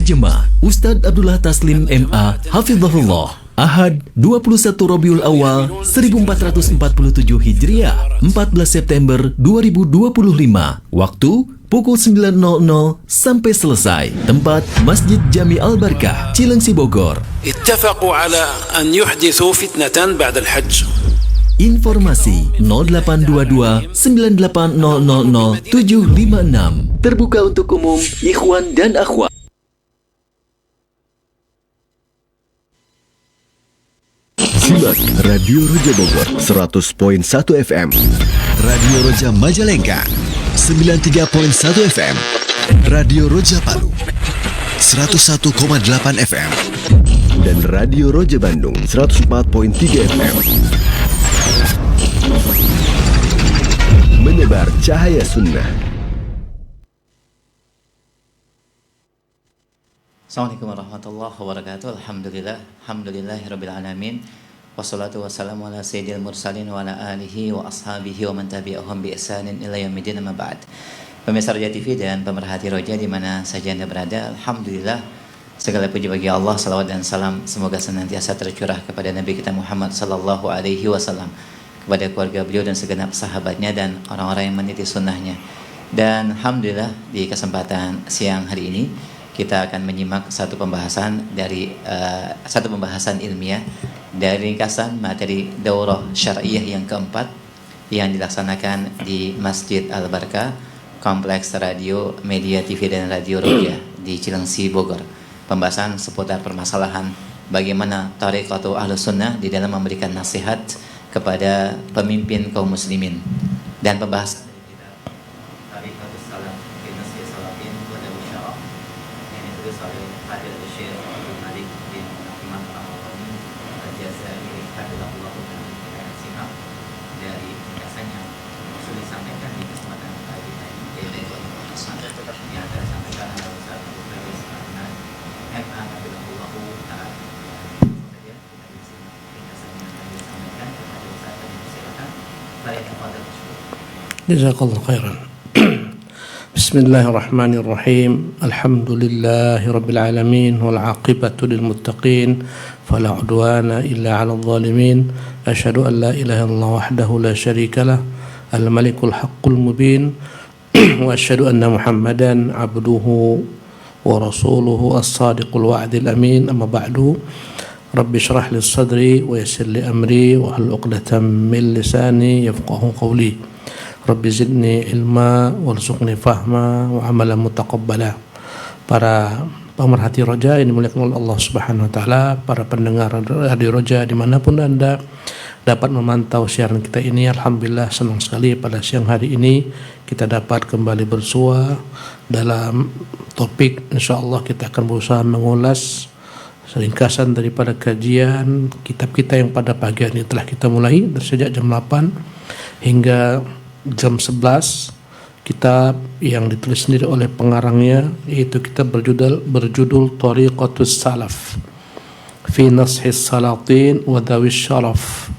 Jemaah Ustadz Abdullah Taslim MA Hafizahullah, Ahad 21 Rabiul Awal 1447 Hijriah, 14 September 2025. Waktu pukul 9.00 sampai selesai. Tempat Masjid Jami Al-Barkah, Cilengsi, Bogor. اتفقوا على أن يحدثوا فتنة بعد الحج. Informasi 0822 9800 756. Terbuka untuk umum, ikhwan dan akhwat. Simak Radio Roja Bogor 100.1 FM, Radio Roja Majalengka 93.1 FM, Radio Roja Palu 101,8 FM, dan Radio Roja Bandung 104.3 FM. Menyebar cahaya sunnah. Assalamualaikum warahmatullahi wabarakatuh. Alhamdulillahirabbil alamin. Wassalatu wassalamu ala sayyidil mursalin wa ala alihi wa ashabihi wa man tabi'ahum bi ihsanin ila yaumil amma ba'd. Pemirsa Roja TV dan pemerhati Roja di mana saja Anda berada, alhamdulillah segala puji bagi Allah, salawat dan salam semoga senantiasa tercurah kepada Nabi kita Muhammad sallallahu alaihi wasallam, kepada keluarga beliau dan segenap sahabatnya dan orang-orang yang meniti sunnahnya. Dan alhamdulillah di kesempatan siang hari ini kita akan menyimak satu pembahasan ilmiah dari ringkasan materi daurah syar'iyah yang keempat yang dilaksanakan di Masjid Al-Barkah, Kompleks Radio Media TV dan Radio Roja di Cilengsi, Bogor. Pembahasan seputar permasalahan bagaimana thariqatu Ahlus Sunnah di dalam memberikan nasihat kepada pemimpin kaum muslimin, dan pembahasan Jazakallahu khairan. Bismillahirrahmanirrahim. Alhamdulillahirabbil alamin wal 'aqibatu lil muttaqin fala 'udwana illa 'alal zalimin. Asyhadu an la ilaha illallah wahdahu la syarika lah, al malikul haqqul mubin, wa asyhadu anna Muhammadan 'abduhu wa rasuluhu as-sadiqul wa'dil amin. Amma ba'du. Rabbi shrah li sadri wa yassir li amri wa hlul 'uqdatam min lisani yafqahu qawli. Rabbi zidni ilma warzuqni fahma wa amalan mutaqabbala. Para pemerhati Roja yang dimuliakan oleh Allah Subhanahu wa taala, para pendengar Radio Roja dimanapun Anda dapat memantau siaran kita ini, alhamdulillah senang sekali pada siang hari ini kita dapat kembali bersua dalam topik. Insyaallah kita akan berusaha mengulas ringkasan daripada kajian kitab kita yang pada pagi ini telah kita mulai dari sejak jam 8 hingga jam 11, kitab yang ditulis sendiri oleh pengarangnya, yaitu kitab berjudul Thariqatus Salaf fi Nashis Salatin wa Dawis Syaraf,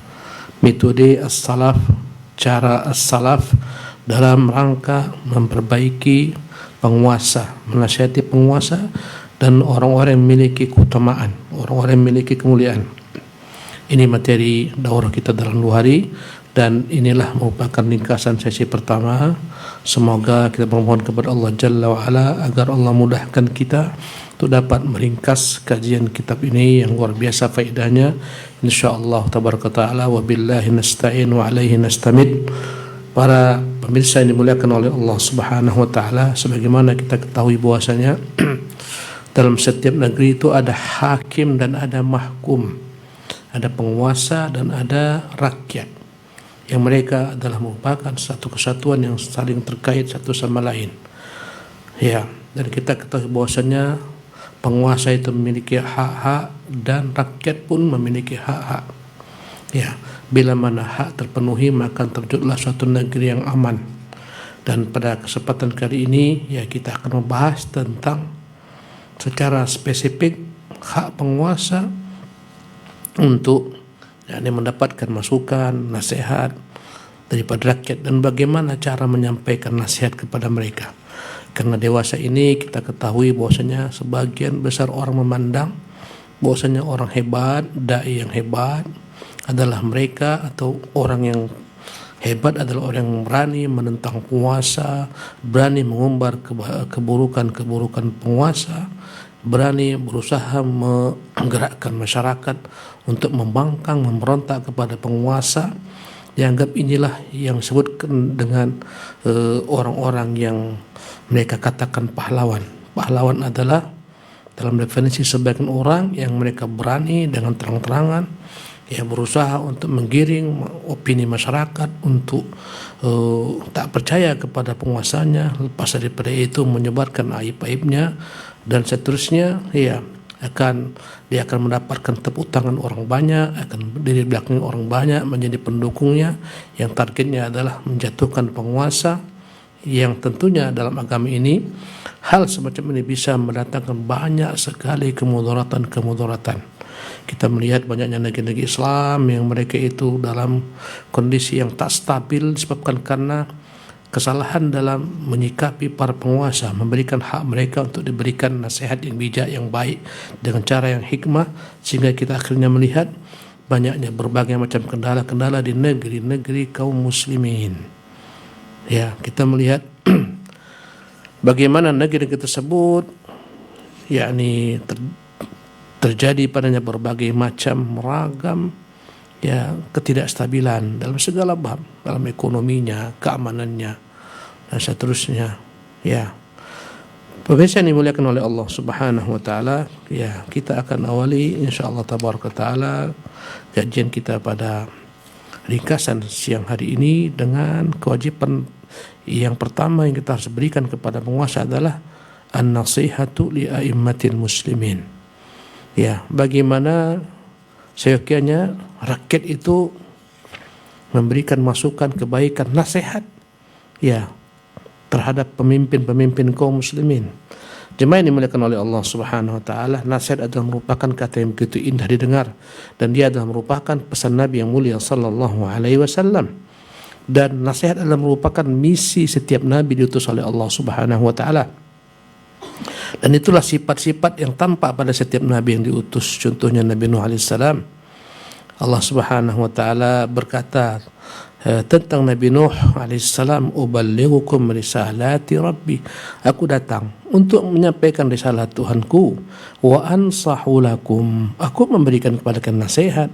metode as-salaf, cara as-salaf dalam rangka memperbaiki penguasa, menasihati penguasa dan orang-orang yang memiliki keutamaan, orang-orang yang memiliki kemuliaan. Ini materi daurah kita dalam 2 hari. Dan inilah merupakan ringkasan sesi pertama. Semoga kita memohon kepada Allah Jalla wa'ala agar Allah mudahkan kita untuk dapat meringkas kajian kitab ini yang luar biasa faedahnya, insyaallah tabaraka ta'ala. Wabillahi nasta'in wa alaihi nastamid. Para pemirsa yang dimuliakan oleh Allah Subhanahu wa ta'ala, sebagaimana kita ketahui bahwasanya dalam setiap negeri itu ada hakim dan ada mahkum, ada penguasa dan ada rakyat, yang mereka adalah merupakan satu kesatuan yang saling terkait satu sama lain. Ya, dan kita ketahui bahwasanya penguasa itu memiliki hak-hak dan rakyat pun memiliki hak-hak. Ya, bila mana hak terpenuhi maka terwujudlah suatu negeri yang aman. Dan pada kesempatan kali ini ya kita akan membahas tentang secara spesifik hak penguasa untuk yakni mendapatkan masukan, nasihat daripada rakyat dan bagaimana cara menyampaikan nasihat kepada mereka. Karena dewasa ini kita ketahui bahwasanya sebagian besar orang memandang bahwasanya orang hebat, dai yang hebat adalah mereka, atau orang yang hebat adalah orang yang berani menentang penguasa, berani mengumbar keburukan-keburukan penguasa, berani berusaha menggerakkan masyarakat untuk membangkang, memberontak kepada penguasa. Dianggap inilah yang disebutkan dengan orang-orang yang mereka katakan pahlawan. Pahlawan adalah dalam definisi sebagian orang yang mereka berani dengan terang-terangan berusaha untuk menggiring opini masyarakat untuk tak percaya kepada penguasanya, lepas daripada itu menyebarkan aib-aibnya dan seterusnya. Dia akan mendapatkan tepuk tangan orang banyak, akan berdiri belakang orang banyak, menjadi pendukungnya, yang targetnya adalah menjatuhkan penguasa, yang tentunya dalam agama ini hal semacam ini bisa mendatangkan banyak sekali kemudaratan. Kita melihat banyaknya negeri-negeri Islam yang mereka itu dalam kondisi yang tak stabil disebabkan karena kesalahan dalam menyikapi para penguasa, memberikan hak mereka untuk diberikan nasihat yang bijak, yang baik dengan cara yang hikmah, sehingga kita akhirnya melihat banyaknya berbagai macam kendala-kendala di negeri-negeri kaum muslimin. Kita melihat bagaimana negeri tersebut terjadi padanya berbagai macam ragam ketidakstabilan dalam segala bab, dalam ekonominya, keamanannya, dan seterusnya. Pemirsa yang dimuliakan oleh Allah Subhanahu wa taala, kita akan awali insyaallah tabaraka taala kajian kita pada ringkasan siang hari ini dengan kewajiban yang pertama yang kita harus berikan kepada penguasa adalah an-nasihatu li a'immatil muslimin. Bagaimana seyogyanya rakyat itu memberikan masukan, kebaikan, nasihat terhadap pemimpin-pemimpin kaum muslimin. Jemaah yang dimuliakan oleh Allah Subhanahu wa taala, nasihat adalah merupakan kata yang begitu indah didengar, dan dia adalah merupakan pesan Nabi yang mulia sallallahu alaihi wasallam. Dan nasihat adalah merupakan misi setiap nabi diutus oleh Allah Subhanahu wa taala. Dan itulah sifat-sifat yang tampak pada setiap nabi yang diutus. Contohnya Nabi Nuh alaihissalam, Allah Subhanahu wa taala berkata tentang Nabi Nuh alaihissalam, uballighukum risalati rabbi, aku datang untuk menyampaikan risalah Tuhanku, wa ansahu lakum, aku memberikan kepada kalian nasihat,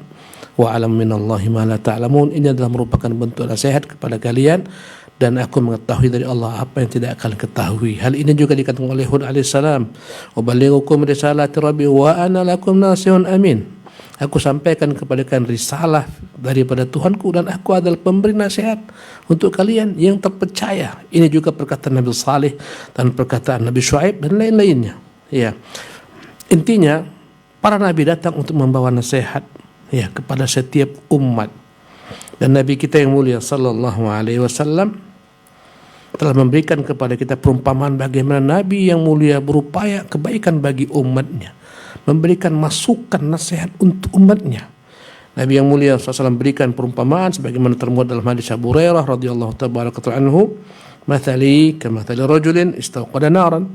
wa alam minallahi ma la ta'lamun, ini adalah merupakan bentuk nasihat kepada kalian, dan aku mengetahui dari Allah apa yang tidak akan ketahui. Hal ini juga dikatakan oleh Hud alaihissalam, uballighukum risalati rabbi wa ana lakum nasihun amin, aku sampaikan kepada kalian risalah daripada Tuhanku dan aku adalah pemberi nasihat untuk kalian yang terpercaya. Ini juga perkataan Nabi Saleh dan perkataan Nabi Syuaib dan lain-lainnya. Intinya para nabi datang untuk membawa nasihat kepada setiap umat. Dan Nabi kita yang mulia sallallahu alaihi wasallam telah memberikan kepada kita perumpamaan bagaimana Nabi yang mulia berupaya kebaikan bagi umatnya, memberikan masukan nasihat untuk umatnya. Nabi yang mulia SAW berikan perumpamaan sebagaimana termuat dalam hadis Abu Hurairah radhiyallahu tabaraka anhu, "Mathali kamathali rajulin istawqada naran."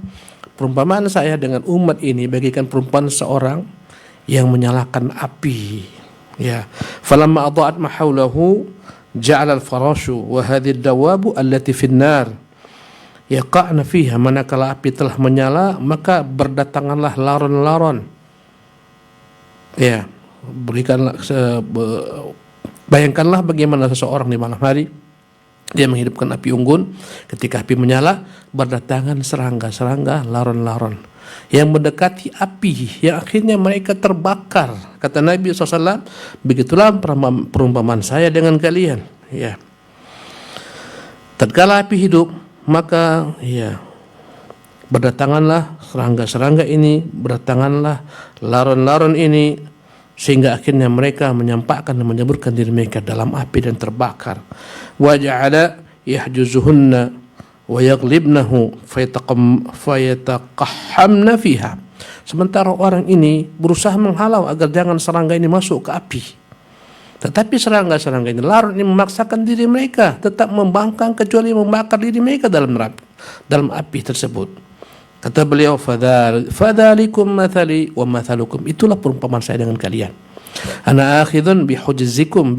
Perumpamaan saya dengan umat ini bagikan perumpamaan seorang yang menyalakan api. Falamma adha'at ma hawlahu ja'ala al-farashu wa hadhihi ad-dawabu allati fi an-nar yaqa'na fiha, manakala api telah menyala maka berdatanganlah laron-laron. Bayangkanlah bagaimana seseorang di malam hari dia menghidupkan api unggun, ketika api menyala berdatangan serangga-serangga, laron-laron yang mendekati api yang akhirnya mereka terbakar. Kata Nabi SAW, begitulah perumpamaan saya dengan kalian. Tatkala api hidup, maka berdatanganlah serangga-serangga ini, berdatanganlah laron-laron ini, sehingga akhirnya mereka menyampakkan dan menyeburkan diri mereka dalam api dan terbakar. Wa ja'ala yahjuzuhunna wa yaglibnahu fayataqahhamna fiha. Sementara orang ini berusaha menghalau agar jangan serangga ini masuk ke api. Tetapi serangga-serangga ini, laron ini memaksakan diri mereka tetap membangkang kecuali membakar diri mereka dalam dalam api tersebut. Kata beliau, fadzalikum mathali wa mathalukum, itulah perumpamaan saya dengan kalian. Ana akhidun bihujazikum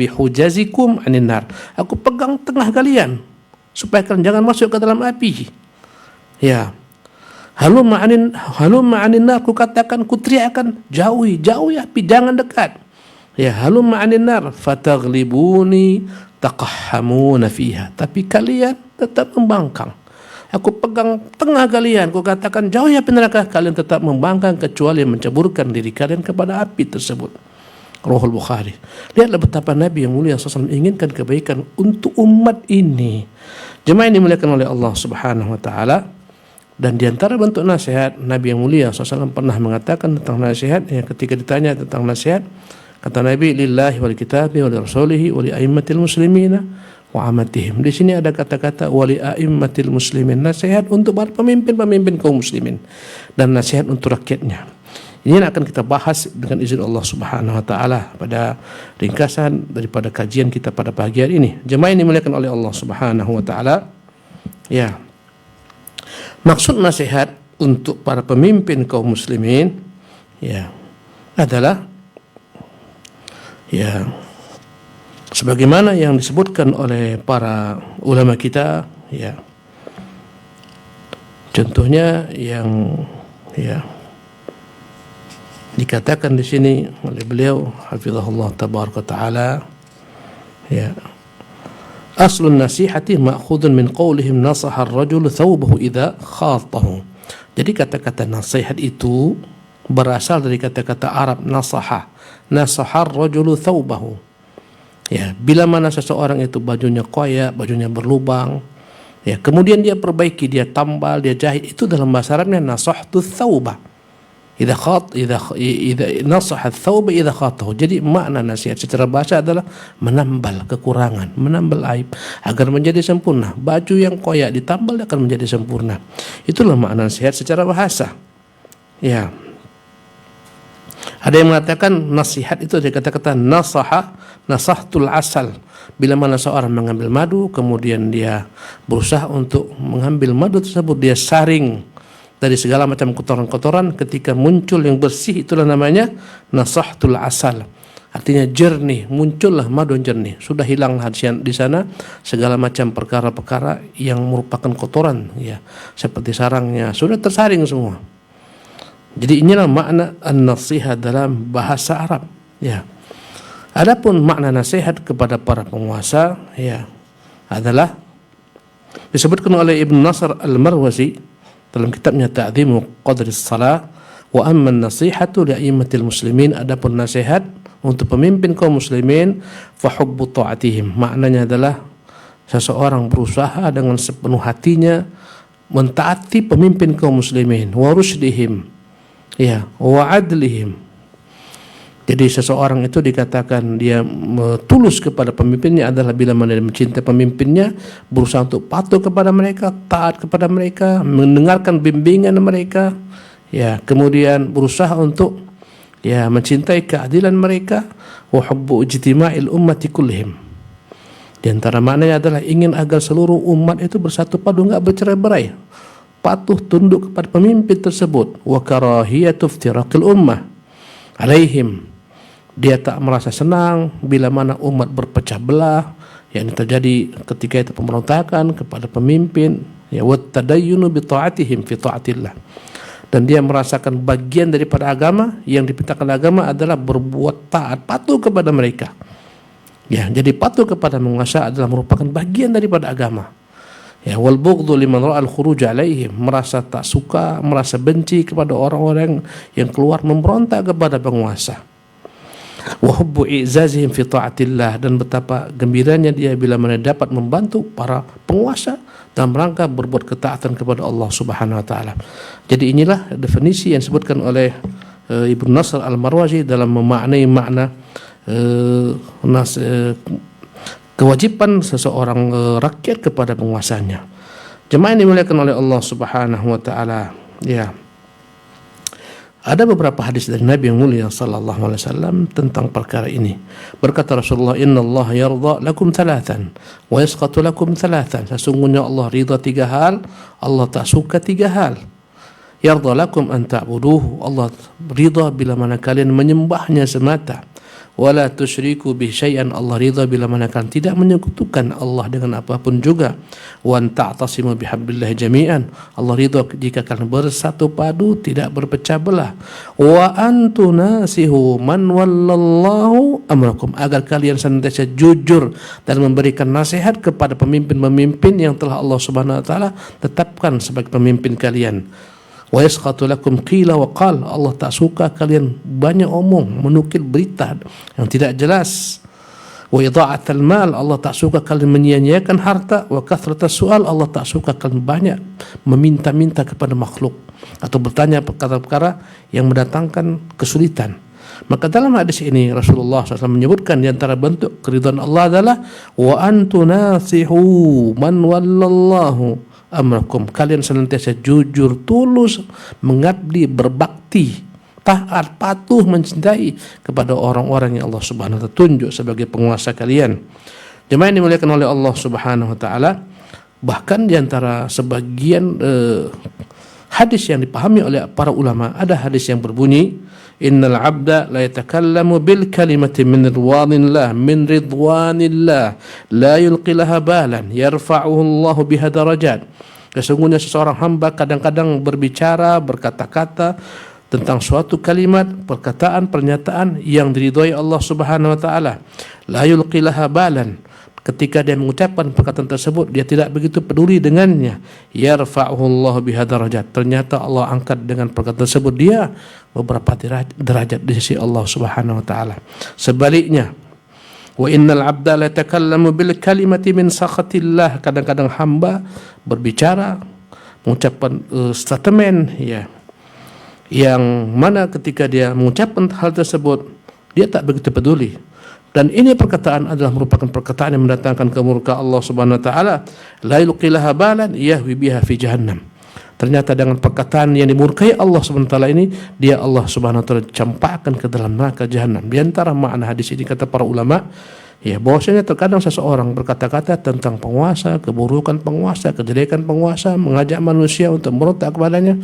anin nar, aku pegang tengah kalian supaya kalian jangan masuk ke dalam api. Ya, halumma anin nar, ku katakan, ku teriakkan, jauhi api, jangan dekat. Ya, halumma anin nar fataghlibuni taqahhamuna fiha, tapi kalian tetap membangkang. Aku pegang tengah kalian, ku katakan jauhi api neraka, kalian tetap membangkang kecuali menceburkan diri kalian kepada api tersebut. Rahul Bukhari. Lihatlah betapa Nabi yang mulia SAW inginkan kebaikan untuk umat ini. Jemaah yang dimuliakan oleh Allah Subhanahu wa taala. Dan di antara bentuk nasihat, Nabi yang mulia SAW pernah mengatakan tentang nasihat, yang ketika ditanya tentang nasihat, kata Nabi, lillahi wal kitabi wal rasulihi wal a'immatil muslimina wa amatihim. Di sini ada kata-kata wali a'immatil muslimin, nasihat untuk para pemimpin kaum muslimin dan nasihat untuk rakyatnya. Ini akan kita bahas dengan izin Allah Subhanahu wa taala pada ringkasan daripada kajian kita pada pagi hari ini. Jemaah yang dimuliakan oleh Allah Subhanahu wa taala. Ya. Maksud nasihat untuk para pemimpin kaum muslimin ya adalah ya sebagaimana yang disebutkan oleh para ulama kita, ya, contohnya yang ya dikatakan di sini oleh beliau hafizahullah tabaraka taala, ya, aslun nasihati ma'khudun min qawlihim nasaha ar-rajulu thawbahu idza khatahu. Jadi kata-kata nasihat itu berasal dari kata-kata Arab nasaha ar-rajulu thawbahu. Ya, bila mana seseorang itu bajunya koyak, bajunya berlubang, ya, kemudian dia perbaiki, dia tambal, dia jahit, itu dalam bahasa Arabnya nasahtu thawba. Idza nasaha thawba idza khatahu. Jadi makna nasihat secara bahasa adalah menambal kekurangan, menambal aib agar menjadi sempurna. Baju yang koyak ditambal akan menjadi sempurna. Itulah makna nasihat secara bahasa. Ya. Ada yang mengatakan nasihat itu dari kata-kata nasahtul asal. Bila mana seorang mengambil madu, kemudian dia berusaha untuk mengambil madu tersebut, dia saring dari segala macam kotoran-kotoran, ketika muncul yang bersih, itulah namanya nasahtul asal. Artinya jernih, muncullah madu yang jernih. Sudah hilang di sana segala macam perkara-perkara yang merupakan kotoran, ya, seperti sarangnya sudah tersaring semua. Jadi inilah makna an-nasihat dalam bahasa Arab, ya. Adapun makna nasihat kepada para penguasa, ya, adalah disebutkan oleh Ibn Nasr Al-Marwazi dalam kitabnya Ta'dhimu Qadris Salah, wa amma an-nasihatu li'immatil muslimin, adapun nasihat untuk pemimpin kaum muslimin fa hubbu ta'atihim, maknanya adalah seseorang berusaha dengan sepenuh hatinya mentaati pemimpin kaum muslimin, wa rushdihim, ya, wa adlihim. Jadi seseorang itu dikatakan dia tulus kepada pemimpinnya adalah bila mana dia mencintai pemimpinnya, berusaha untuk patuh kepada mereka, taat kepada mereka, mendengarkan bimbingan mereka, ya, kemudian berusaha untuk, ya, mencintai keadilan mereka, wa hubbu ijtima'il ummati kullihim. Di antara maknanya adalah ingin agar seluruh umat itu bersatu padu, enggak bercerai-berai, patuh tunduk kepada pemimpin tersebut, wa karahiyatu iftiraqil ummah alaihim. Dia tak merasa senang bila mana umat berpecah belah, yang terjadi ketika itu pemberontakan kepada pemimpin, ya, wa tadayyunu bi ta'atihim fi ta'atillah. Dan dia merasakan bagian daripada agama, yang dipintakan agama adalah berbuat taat, patuh kepada mereka. Ya, jadi patuh kepada penguasa adalah merupakan bagian daripada agama. Ya, wal bughdhu liman ra'al khuruj alaihim, merasa tak suka, merasa benci kepada orang-orang yang keluar memberontak kepada penguasa. Wa hubbu i'zazihim fi ta'atillah, dan betapa gembiranya dia bila mana dapat membantu para penguasa dalam rangka berbuat ketaatan kepada Allah Subhanahu wa taala. Jadi inilah definisi yang disebutkan oleh Ibnu Nasr Al-Marwazi dalam memaknai makna kewajiban seseorang rakyat kepada penguasanya. Jemaah yang dimuliakan oleh Allah Subhanahu wa taala, ya. Ada beberapa hadis dari Nabi yang mulia sallallahu alaihi wasallam tentang perkara ini. Berkata Rasulullah, "Innallaha yarda lakum thalathan wa yasqatu lakum thalathan." Sesungguhnya Allah ridha 3 hal, Allah tak suka 3 hal. Yarda lakum an ta'buduhu, Allah ridha bila mana kalian menyembahnya semata. Wala tusyriku bi syai'an, Allah ridha bila mana kalian tidak menyekutukan Allah dengan apapun juga. Wa an ta'tasimu bihablillahi jami'an, Allah ridha jika kalian bersatu padu, tidak berpecah belah. Wa an tunasihu man wallallahu amrakum, agar kalian senantiasa jujur dan memberikan nasihat kepada pemimpin-pemimpin yang telah Allah Subhanahu wa taala tetapkan sebagai pemimpin kalian. Wa yasqatu lakum qila wa qal, Allah tak suka kalian banyak omong, menukil berita yang tidak jelas. Wa idha'atal mal, Allah tak suka kalian menyia-nyiakan harta. Wa kathratas su'al, Allah tak suka kalian banyak meminta-minta kepada makhluk atau bertanya perkara-perkara yang mendatangkan kesulitan. Maka dalam hadis ini Rasulullah SAW menyebutkan di antara bentuk keridhaan Allah adalah wa antunasihu man wallallahu amrakum, kalian senantiasa jujur, tulus, mengabdi, berbakti, taat, patuh, mencintai kepada orang-orang yang Allah Subhanahu wa taala tunjuk sebagai penguasa kalian. Jemaah yang dimuliakan oleh Allah Subhanahu wa taala, bahkan di antara sebagian hadis yang dipahami oleh para ulama, ada hadis yang berbunyi, innal abda la yatakallamu bil kalimati min ridwanillah la yulqi laha balan yarfa'uhu Allah biha darajat. Sesungguhnya seseorang hamba kadang-kadang berbicara, berkata-kata tentang suatu kalimat, perkataan, pernyataan yang diridhai Allah Subhanahu wa taala. La yulqi laha balan, ketika dia mengucapkan perkataan tersebut dia tidak begitu peduli dengannya. Yarfa'uhu Allah biha darajat, ternyata Allah angkat dengan perkataan tersebut dia beberapa derajat di sisi Allah Subhanahu wa taala. Sebaliknya, wa innal abda la yatakallamu bil kalimati min sakhatillah, kadang-kadang hamba berbicara, mengucapkan statement yang mana ketika dia mengucapkan hal tersebut dia tak begitu peduli. Dan ini perkataan adalah merupakan perkataan yang mendatangkan kemurkaan Allah Subhanahu wa taala. La yulqi laha balan yahwi biha fi jahannam. Ternyata dengan perkataan yang dimurkai Allah Subhanahu wa taala ini, dia Allah Subhanahu wa taala campakkan ke dalam neraka jahanam. Di antara makna hadis ini kata para ulama, bahwasanya terkadang seseorang berkata-kata tentang penguasa, keburukan penguasa, kejelekan penguasa, mengajak manusia untuk berontak kepadanya.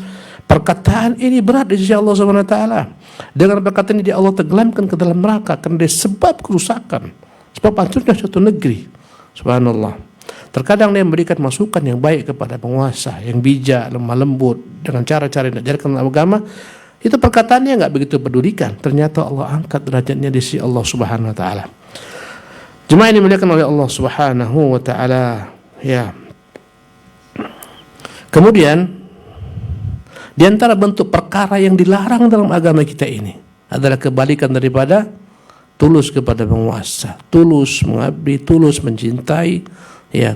Perkataan ini berat di sisi Allah Subhanahu wa taala. Dengan perkataan ini Allah tenggelamkan ke dalam neraka karena dia sebab kerusakan, sebab hancurnya suatu negeri. Subhanallah. Terkadang dia memberikan masukan yang baik kepada penguasa, yang bijak, lemah lembut, dengan cara-cara yang diajarkan dalam agama. Itu perkataannya enggak begitu pedulikan. Ternyata Allah angkat derajatnya di sisi Allah Subhanahu wa taala. Jemaah ini dimuliakan oleh Allah Subhanahu wa taala. Kemudian di antara bentuk perkara yang dilarang dalam agama kita ini adalah kebalikan daripada tulus kepada penguasa, tulus mengabdi, tulus mencintai,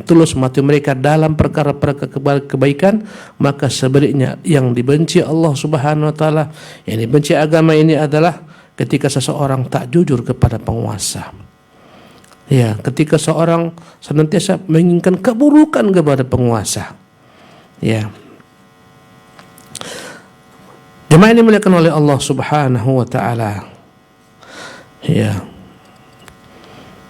tulus mematuhi mereka dalam perkara-perkara kebaikan. Maka sebaliknya yang dibenci Allah Subhanahu wa taala, yang dibenci agama ini adalah ketika seseorang tak jujur kepada penguasa. Ketika seorang senantiasa menginginkan keburukan kepada penguasa. Jemaah ini dimuliakan oleh Allah Subhanahu wa taala.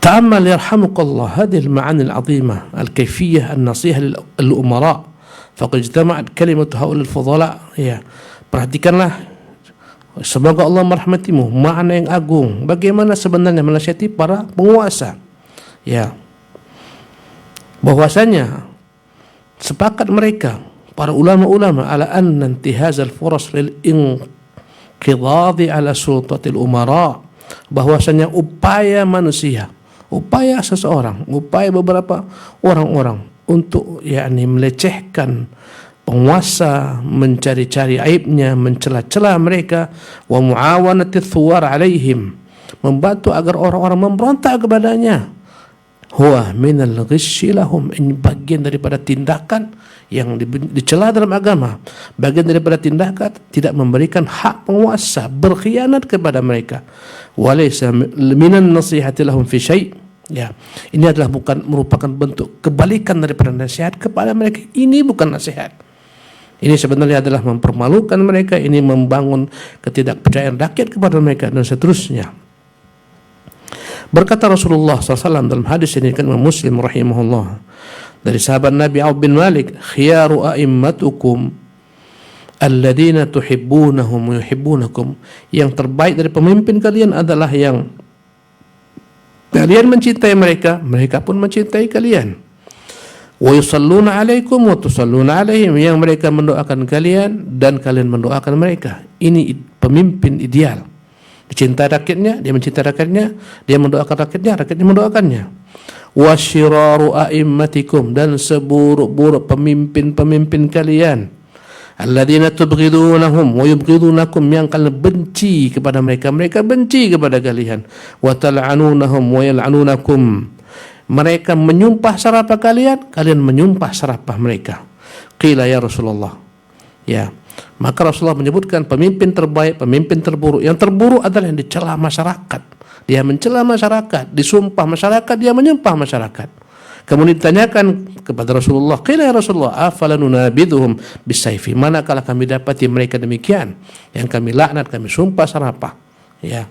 Ta'ammal yarhamukallah hadhihi al-ma'ani al-'azimah al-kayfiyyah an-nasihah lil-umara faqad ijtama'at kalimatu haula al-fudala. Perhatikanlah, semoga Allah merahmatimu, makna yang agung bagaimana sebenarnya menasihati para penguasa. Bahwasanya sepakat mereka para ulama-ulama ala anna intihaz al-furas lil inqidadi ala sultatil umara, bahwasanya upaya manusia, upaya seseorang, upaya beberapa orang-orang untuk melecehkan penguasa, mencari-cari aibnya, mencela-cela mereka, wa muawanati thuwar alaihim, membantu agar orang-orang memberontak kepadanya, huwa minal ghishi lahum, ini bagian daripada tindakan yang dicela dalam agama, bagian daripada tindakan tidak memberikan hak penguasa, berkhianat kepada mereka. Walaysa minan nasihati lahum fi syai'. Ini adalah bukan merupakan bentuk kebalikan daripada nasihat kepada mereka. Ini bukan nasihat. Ini sebenarnya adalah mempermalukan mereka, ini membangun ketidakpercayaan rakyat kepada mereka dan seterusnya. Berkata Rasulullah SAW dalam hadis ini kan Muslim rahimahullah dari sahabat Nabi Auf bin Malik, khiyaru a'immatukum alladzina tuhibbunahum wa yuhibbunakum, yang terbaik dari pemimpin kalian adalah yang kalian mencintai mereka, mereka pun mencintai kalian. Wa yusalluna alaikum wa tusalluna alaihim, yang mereka mendoakan kalian dan kalian mendoakan mereka. Ini pemimpin ideal. Dicintai rakyatnya, dia mencintai rakyatnya, dia mendoakan rakyatnya, rakyatnya mendoakannya. Wa syiraru a'immatikum, dan seburuk-buruk pemimpin-pemimpin kalian, alladzina tubghidunahum wa yubghidunakum, yang kalian benci kepada mereka, mereka benci kepada kalian. Wa tal'anunahum wa yal'anunakum, mereka menyumpah serapah kalian, kalian menyumpah serapah mereka. Qila ya Rasulullah. Ya, maka Rasulullah menyebutkan pemimpin terbaik, pemimpin terburuk. Yang terburuk adalah yang dicela masyarakat. Dia mencela masyarakat, disumpah masyarakat, dia menyumpah masyarakat. Kemudian ditanyakan kepada Rasulullah, qila ya Rasulullah, afala nunabiduhum bisayfi, manakala kami dapati mereka demikian, yang kami laknat, kami sumpah serapah. Ya.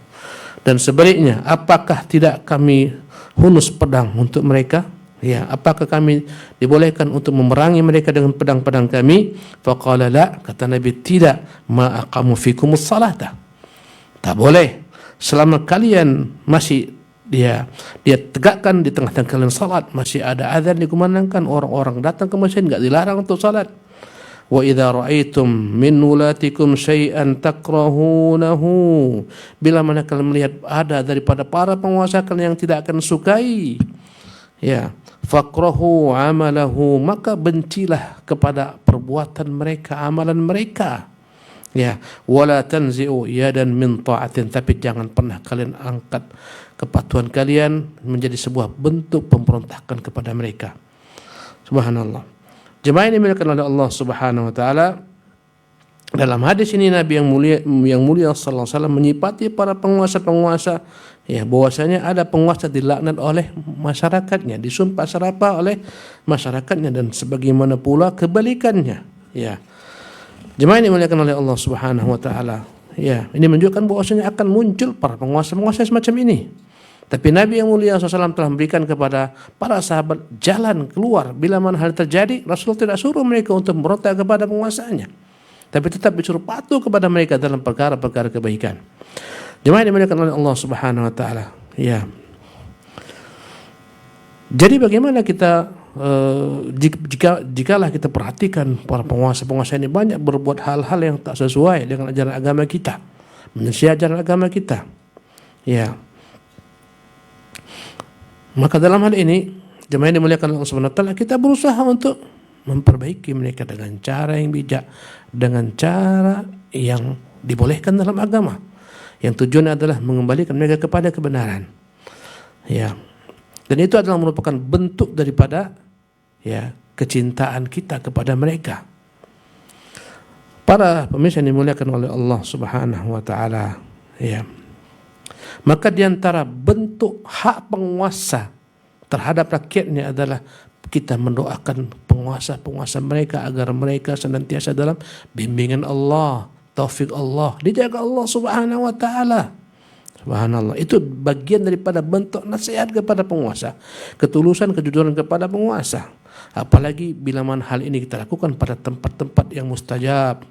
Dan sebaliknya, apakah tidak kami hunus pedang untuk mereka? Ya, apakah kami dibolehkan untuk memerangi mereka dengan pedang-pedang kami? Faqala la, kata Nabi, tidak, ma aqamu fikumus salata. Tak boleh selama kalian masih dia tegakkan di tengah-tengah kalian salat, masih ada azan dikumandangkan, orang-orang datang ke masjid, enggak dilarang untuk salat. Wa idza ra'aitum min wulatikum syai'an takrahunahu, bila mana kalian melihat ada daripada para penguasa kalian yang tidak akan sukai, ya, fakrahu amalahu, maka bencilah kepada perbuatan mereka, amalan mereka. Ya, wala tanzi'u yadan min ta'atin, tapi jangan pernah kalian angkat kepatuhan kalian menjadi sebuah bentuk pemberontakan kepada mereka. Subhanallah. Jemaah ini dimuliakan oleh Allah Subhanahu wa taala. Dalam hadis ini Nabi yang mulia sallallahu alaihi wasallam menyifati para penguasa-penguasa, ya, bahwasanya ada penguasa dilaknat oleh masyarakatnya, disumpah serapah oleh masyarakatnya, dan sebagaimana pula kebalikannya, ya. Jemaah ini dimuliakan oleh Allah Subhanahu wa taala. Ya, ini menunjukkan bahwasanya akan muncul para penguasa-penguasa semacam ini. Tapi Nabi yang mulia SAW telah memberikan kepada para sahabat jalan keluar bila mana hal terjadi. Rasul tidak suruh mereka untuk memberontak kepada penguasanya, tapi tetap disuruh patuh kepada mereka dalam perkara-perkara kebaikan. Jemaah yang dimuliakan oleh Allah Subhanahu wa taala. Ya. Jadi bagaimana kita jikalah kita perhatikan para penguasa-penguasa ini banyak berbuat hal-hal yang tak sesuai dengan ajaran agama kita, menyelisihi ajaran agama kita. Ya. Maka dalam hal ini, jemaah yang dimuliakan Allah Subhanahu wa taala, kita berusaha untuk memperbaiki mereka dengan cara yang bijak, dengan cara yang dibolehkan dalam agama, yang tujuannya adalah mengembalikan mereka kepada kebenaran. Ya. Dan itu adalah merupakan bentuk daripada, ya, kecintaan kita kepada mereka. Para pemirsa yang dimuliakan oleh Allah Subhanahu wa taala, ya. Maka di antara bentuk hak penguasa terhadap rakyatnya adalah kita mendoakan penguasa-penguasa mereka agar mereka senantiasa dalam bimbingan Allah, taufik Allah, dijaga Allah Subhanahu wa taala. Subhanallah, itu bagian daripada bentuk nasihat kepada penguasa, ketulusan, kejujuran kepada penguasa. Apalagi bila mana hal ini kita lakukan pada tempat-tempat yang mustajab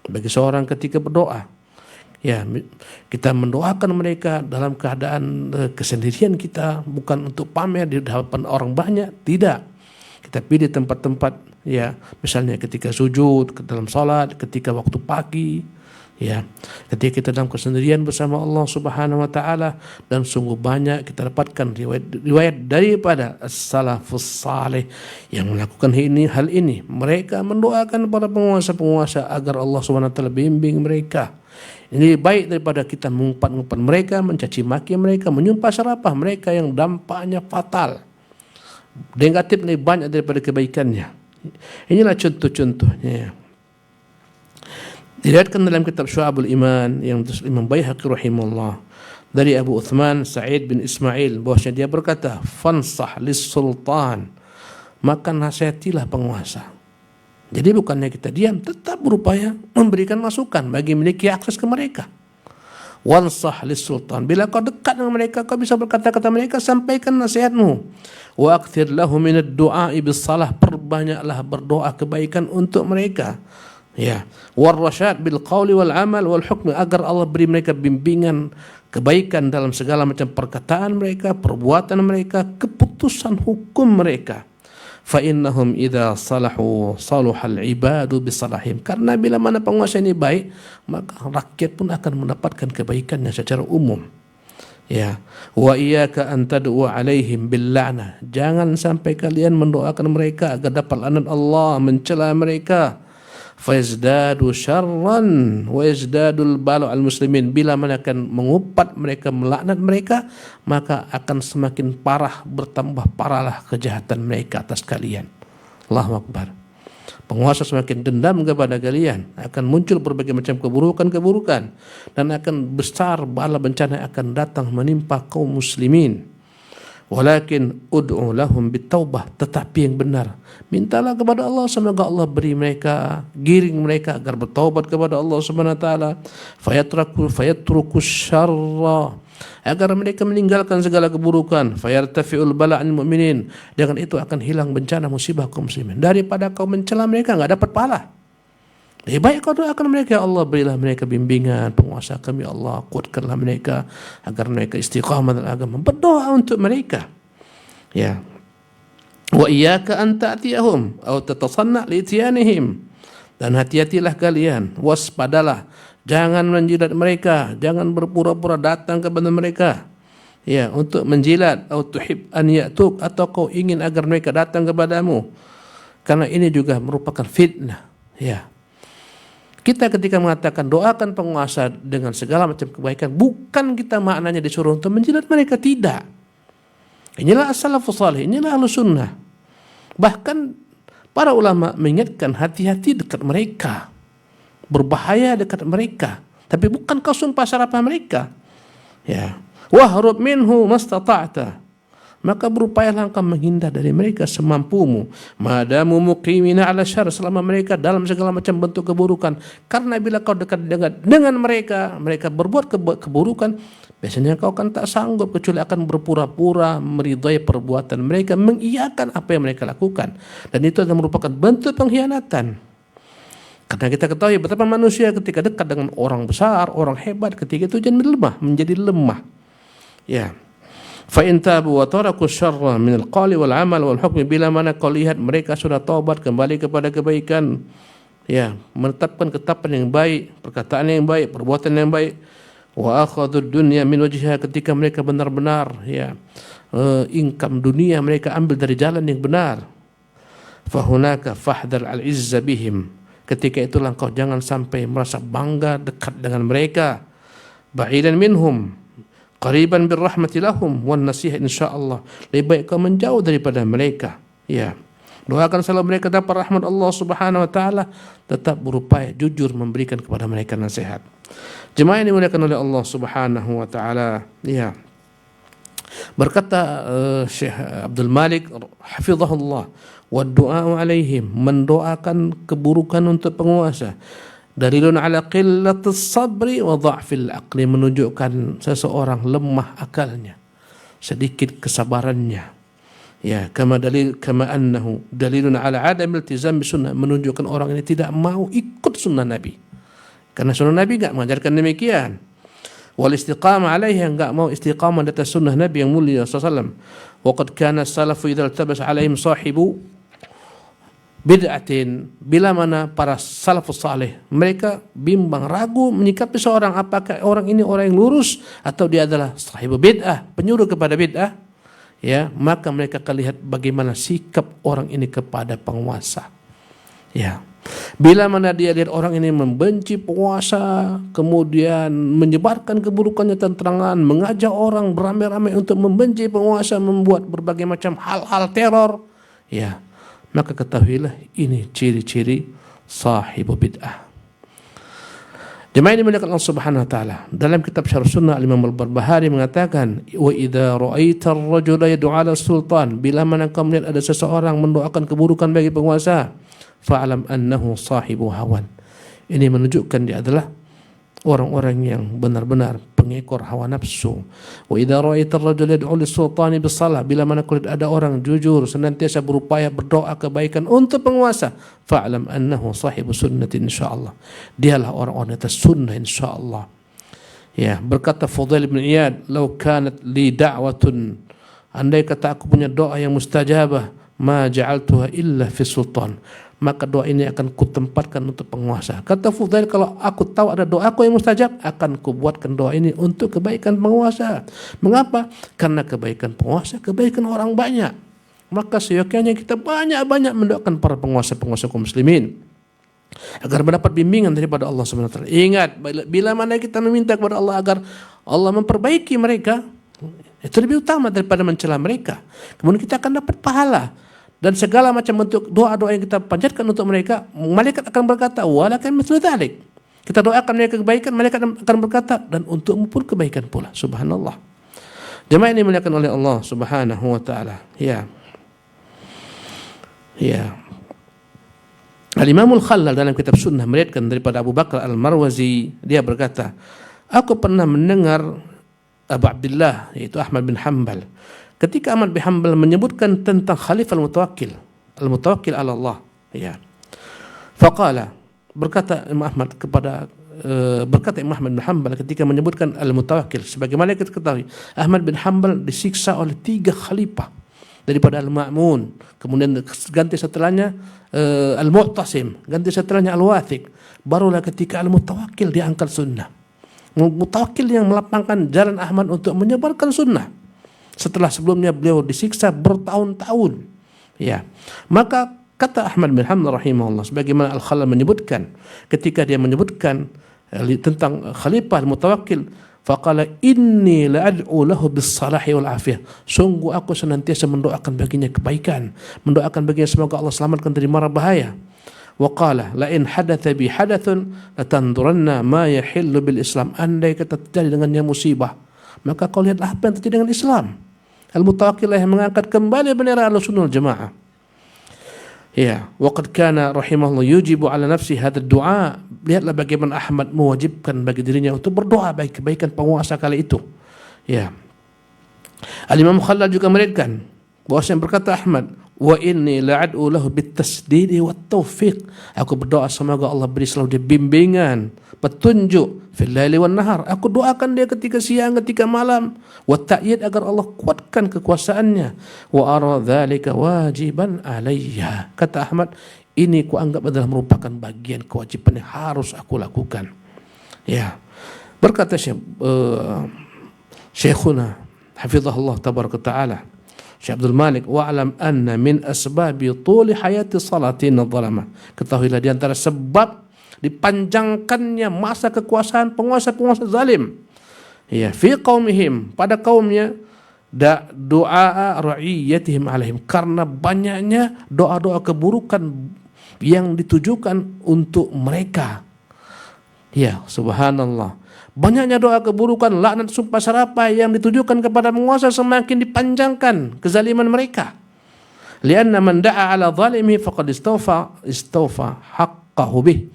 bagi seorang ketika berdoa. Ya, kita mendoakan mereka dalam keadaan kesendirian kita, bukan untuk pamer di hadapan orang banyak, tidak. Kita pilih tempat-tempat, ya, misalnya ketika sujud, dalam salat, ketika waktu pagi, ya, ketika kita dalam kesendirian bersama Allah Subhanahu wa taala. Dan sungguh banyak kita dapatkan riwayat daripada as-salafus salih yang melakukan hal ini. Mereka mendoakan para penguasa-penguasa agar Allah Subhanahu wa taala bimbing mereka. Ini baik daripada kita mengumpat-ngumpat mereka, mencaci maki mereka, menyumpah serapah mereka yang dampaknya fatal. Negatif lebih banyak daripada kebaikannya. Inilah contoh-contohnya. Diriwayatkan dalam kitab Syu'abul Iman yang Imam Baihaqi rahimahullah dari Abu Uthman Sa'id bin Ismail, bahwasanya dia berkata, fansah lis sultan, maka nasihatilah penguasa. Jadi bukannya kita diam, tetap berupaya memberikan masukan bagi memiliki akses ke mereka. Wansah lis-sultan, bila kau dekat dengan mereka, kau bisa berkata kata mereka, sampaikan nasihatmu. Wa akthir lahu minad du'a'i bis-salah, perbanyaklah berdoa kebaikan untuk mereka. Ya, war rasyad bil qawli wal amal wal hukm, agar Allah beri mereka bimbingan kebaikan dalam segala macam perkataan mereka, perbuatan mereka, keputusan hukum mereka. Fa innahum idza salahu saluhal ibadu bisalahim, karena bila mana penguasa ini baik, maka rakyat pun akan mendapatkan kebaikannya secara umum. Ya, wa iyyaka an tad'u alaihim bil la'nah, jangan sampai kalian mendoakan mereka agar dapat laknat Allah, mencela mereka. Fayazdadu syarran wa yazdadul balu al muslimin, bila mana akan mengupat mereka, melaknat mereka, maka akan semakin parah, bertambah parahlah kejahatan mereka atas kalian. Allahu Akbar. Penguasa semakin dendam kepada kalian, akan muncul berbagai macam keburukan-keburukan, dan akan besar bala bencana akan datang menimpa kaum muslimin. Walakin ud'u lahum bitaubah, tetapi yang benar, mintalah kepada Allah, semoga Allah beri mereka, giring mereka agar bertaubat kepada Allah Subhanahu wa taala. Fayatruku syarra, agar mereka meninggalkan segala keburukan. Fayartafi'ul bala' anil mu'minin, dengan itu akan hilang bencana musibah kaum muslimin. Daripada kau mencela mereka enggak dapat pahala, lebih baik kau doakan mereka, ya Allah berilah mereka bimbingan, penguasa kami ya Allah, kuatkanlah mereka agar mereka istiqamah dalam agama. Berdoa untuk mereka. Ya. Wa iyyaka an ta'tiyahum aw tatasanna li ityanihim, dan hati-hatilah kalian, waspadalah, jangan menjilat mereka, jangan berpura-pura datang kepada mereka. Ya, untuk menjilat, atau tuhib an ya'tuk, atau kau ingin agar mereka datang kepadamu. Karena ini juga merupakan fitnah. Ya. Kita ketika mengatakan doakan penguasa dengan segala macam kebaikan, bukan kita maknanya disuruh untuk menjilat mereka, tidak. Inilah as-salafus salih, inilah ahlus sunnah. Bahkan para ulama mengingatkan hati-hati dekat mereka, berbahaya dekat mereka, tapi bukan kau sumpah sarapah mereka. Ya, wahrub minhu mastata'ta, maka berupayalah engkau menghindar dari mereka semampumu. Madamu muqimina ala syarr, selama mereka dalam segala macam bentuk keburukan. Karena bila kau dekat dengan mereka, mereka berbuat keburukan, biasanya kau akan tak sanggup kecuali akan berpura-pura meridai perbuatan mereka, mengiyakan apa yang mereka lakukan. Dan itu adalah merupakan bentuk pengkhianatan. Karena kita ketahui betapa manusia ketika dekat dengan orang besar, orang hebat, ketika itu menjadi lemah. Ya. Fa in tabu wa taraku syarra min al-qawli wal amal wal hukmi, bila mana kau lihat mereka sudah taubat, kembali kepada kebaikan, ya, menetapkan ketetapan yang baik, perkataan yang baik, perbuatan yang baik, wa akhadud dunya min wajhiha, ketika mereka benar-benar income dunia mereka ambil dari jalan yang benar, fa hunaka fahdar al-izza bihim, ketika itulah kau jangan sampai merasa bangga dekat dengan mereka. Ba'idan minhum qariban birrahmati lahum wan nasihat, insyaallah lebih baik kau menjauh daripada mereka. Ya, doakan selalu mereka dapat rahmat Allah Subhanahu wa taala, tetap berupaya jujur memberikan kepada mereka nasihat. Jemaah yang dimuliakan oleh Allah Subhanahu wa taala, ya. Berkata Syekh Abdul Malik hafizahullah, wa du'a alaihim, mendoakan keburukan untuk penguasa, dalilun ala qillatis sabri wa dha'fil aqli, menunjukkan seseorang lemah akalnya, sedikit kesabarannya. Ya, kama annahu dalilun ala adam iltizam bisunnah, menunjukkan orang ini tidak mau ikut sunnah Nabi. Karena sunnah Nabi enggak mengajarkan demikian. Wal istiqamah alaihi, enggak mau istiqamah di atas sunnah Nabi yang mulia sallallahu alaihi wasallam. Wa qad kana as-salafu idza iltabas alaihim sahibu bid'atin, bila mana para salafus salih mereka bimbang, ragu menyikapi seorang, apakah orang ini orang yang lurus atau dia adalah sahibu bid'ah, penyuruh kepada bid'ah, ya, maka mereka akan lihat bagaimana sikap orang ini kepada penguasa. Ya, bila mana dia lihat orang ini membenci penguasa, kemudian menyebarkan keburukannya terang-terangan, mengajak orang beramai-ramai untuk membenci penguasa, membuat berbagai macam hal-hal teror, ya, maka ketahuilah ini ciri-ciri sahibu bid'ah. Jemaah ini dimuliakan Allah Subhanahu wa taala. Dalam kitab Syarh Sunnah Imam Al-Barbahari mengatakan, wa idza ra'aita ar-rajula yad'u 'ala sultan, bila mana kau melihat ada seseorang mendoakan keburukan bagi penguasa, fa'lam annahu sahibu hawan. Ini menunjukkan dia adalah orang-orang yang benar-benar pengekor hawa nafsu. Wa idza ra'aita ar-rajula yad'u lis-sultani bis-shalah, bila mana kau lihat ada orang jujur senantiasa berupaya berdoa kebaikan untuk penguasa, fa'lam annahu sahibu sunnatin insyaallah. Dialah orang-orang atas sunnah insyaallah. Ya, berkata Fudail bin Iyad, "Lau kanat li da'watun," andai kata aku punya doa yang mustajabah, "ma ja'altuha illa fi sultan," maka doa ini akan kutempatkan untuk penguasa. Kata Fudail, kalau aku tahu ada doaku yang mustajab, akan kubuatkan doa ini untuk kebaikan penguasa. Mengapa? Karena kebaikan penguasa, kebaikan orang banyak. Maka seyogyanya kita banyak-banyak mendoakan para penguasa-penguasa kaum muslimin agar mendapat bimbingan daripada Allah Subhanahu wa taala. Ingat, bila mana kita meminta kepada Allah agar Allah memperbaiki mereka, itu lebih utama daripada mencela mereka. Kemudian kita akan dapat pahala. Dan segala macam bentuk doa-doa yang kita panjatkan untuk mereka, malaikat akan berkata, walakin mithlu dzalik. Kita doakan mereka kebaikan, malaikat akan berkata, dan untukmu pun kebaikan pula. Subhanallah. Jemaah ini dimuliakan oleh Allah Subhanahu wa taala. Ya. Al-Imamul Khallal dalam kitab Sunnah meriwayatkan daripada Abu Bakar Al-Marwazi, dia berkata, aku pernah mendengar Abu Abdullah, yaitu Ahmad bin Hanbal, ketika Ahmad bin Hanbal menyebutkan tentang Khalifah Al-Mutawakkil ala Allah, ya. Faqala, berkata Imam Ahmad bin Hanbal ketika menyebutkan Al-Mutawakkil, sebagaimana kita ketahui, Ahmad bin Hanbal disiksa oleh 3 khalifah daripada Al-Ma'mun, kemudian ganti setelahnya Al-Mu'tasim, ganti setelahnya Al-Wathiq, barulah ketika Al-Mutawakkil diangkat sunnah. Mutawakkil yang melapangkan jalan Ahmad untuk menyebarkan sunnah. Setelah sebelumnya beliau disiksa bertahun-tahun. Ya. Maka kata Ahmad bin Hanbal rahimahullah, sebagaimana Al-Khallal menyebutkan ketika dia menyebutkan tentang Khalifah Al-Mutawakkil, faqala inni la'ad'u lahu bis-salahi wal afiyah. Sungguh aku senantiasa mendoakan baginya kebaikan, mendoakan baginya semoga Allah selamatkan dari mara bahaya. Wa qala la in hadatha bi hadathun latanduranna ma yahillu bil Islam. Andai kata terjadi dengannya musibah, maka kau lihatlah apa yang terjadi dengan Islam. Al-Mutawakkil yang mengangkat kembali bendera Ahlussunnah wal Jamaah. Ya, wa qad kana rahimahullah yujibu ala nafsi hadha ad-du'a. Lihatlah bagaimana Ahmad mewajibkan bagi dirinya untuk berdoa bagi kebaikan penguasa kala itu. Ya. Al-Imam Khallal juga meriwayatkan bahwasanya berkata Ahmad, wa inni la'ad'u lahu bitasdidi wat taufiq. Aku berdoa semoga Allah beri selalu dia bimbingan, petunjuk fil laili wan nahar. Aku doakan dia ketika siang, ketika malam, wa ta'yid agar Allah kuatkan kekuasaannya. Wa ara dzalika wajiban alayya. Kata Ahmad, ini kuanggap adalah merupakan bagian kewajiban yang harus aku lakukan. Ya. Berkata Syekhuna hafizahullah tabaraka taala Syekh Abdul Malik, wa'lam anna min asbabi tuli hayati salatin adh-dhalamah. Ketahuilah di antara sebab dipanjangkannya masa kekuasaan penguasa-penguasa zalim, ya, fi qaumihim, pada kaumnya, doa ra'iyatihim alaihim, karena banyaknya doa-doa keburukan yang ditujukan untuk mereka. Ya, subhanallah. Banyaknya doa keburukan, laknat, sumpah serapah yang ditujukan kepada penguasa semakin dipanjangkan kezaliman mereka. Lianna man da'a ala zalimi faqad istawfa haqqahu bih.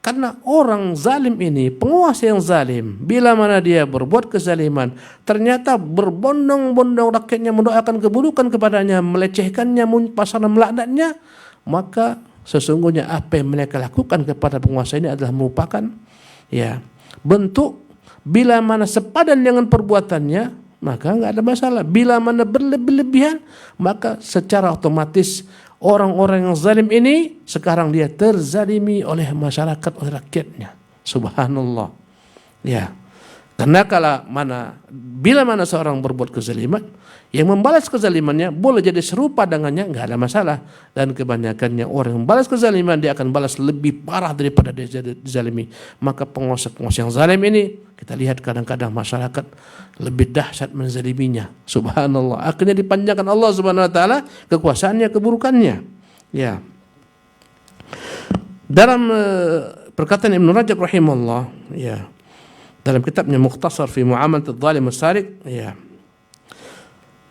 Karena orang zalim ini, penguasa yang zalim, bila mana dia berbuat kezaliman, ternyata berbondong-bondong rakyatnya mendoakan keburukan kepadanya, melecehkannya, pasana melaknatnya, maka sesungguhnya apa yang mereka lakukan kepada penguasa ini adalah merupakan, ya, bentuk, bila mana sepadan dengan perbuatannya, maka enggak ada masalah. Bila mana berlebih-lebihan, maka secara otomatis orang-orang yang zalim ini sekarang dia terzalimi oleh masyarakat, oleh rakyatnya. Subhanallah. Ya. Karena bila mana seorang berbuat kezaliman, yang membalas kezalimannya boleh jadi serupa dengannya, enggak ada masalah. Dan kebanyakannya orang yang membalas kezaliman, dia akan balas lebih parah daripada dia dizalimi. Maka penguasa-penguasa yang zalim ini, kita lihat kadang-kadang masyarakat lebih dahsyat menzaliminya. Subhanallah. Akhirnya dipanjangkan Allah Subhanahu wa taala kekuasaannya, keburukannya. Ya. Dalam perkataan Ibnu Rajab rahimahullah, ya, dalam kitabnya Mukhtasar fi Muamalat adh-Dhalim was-Sariq, ya,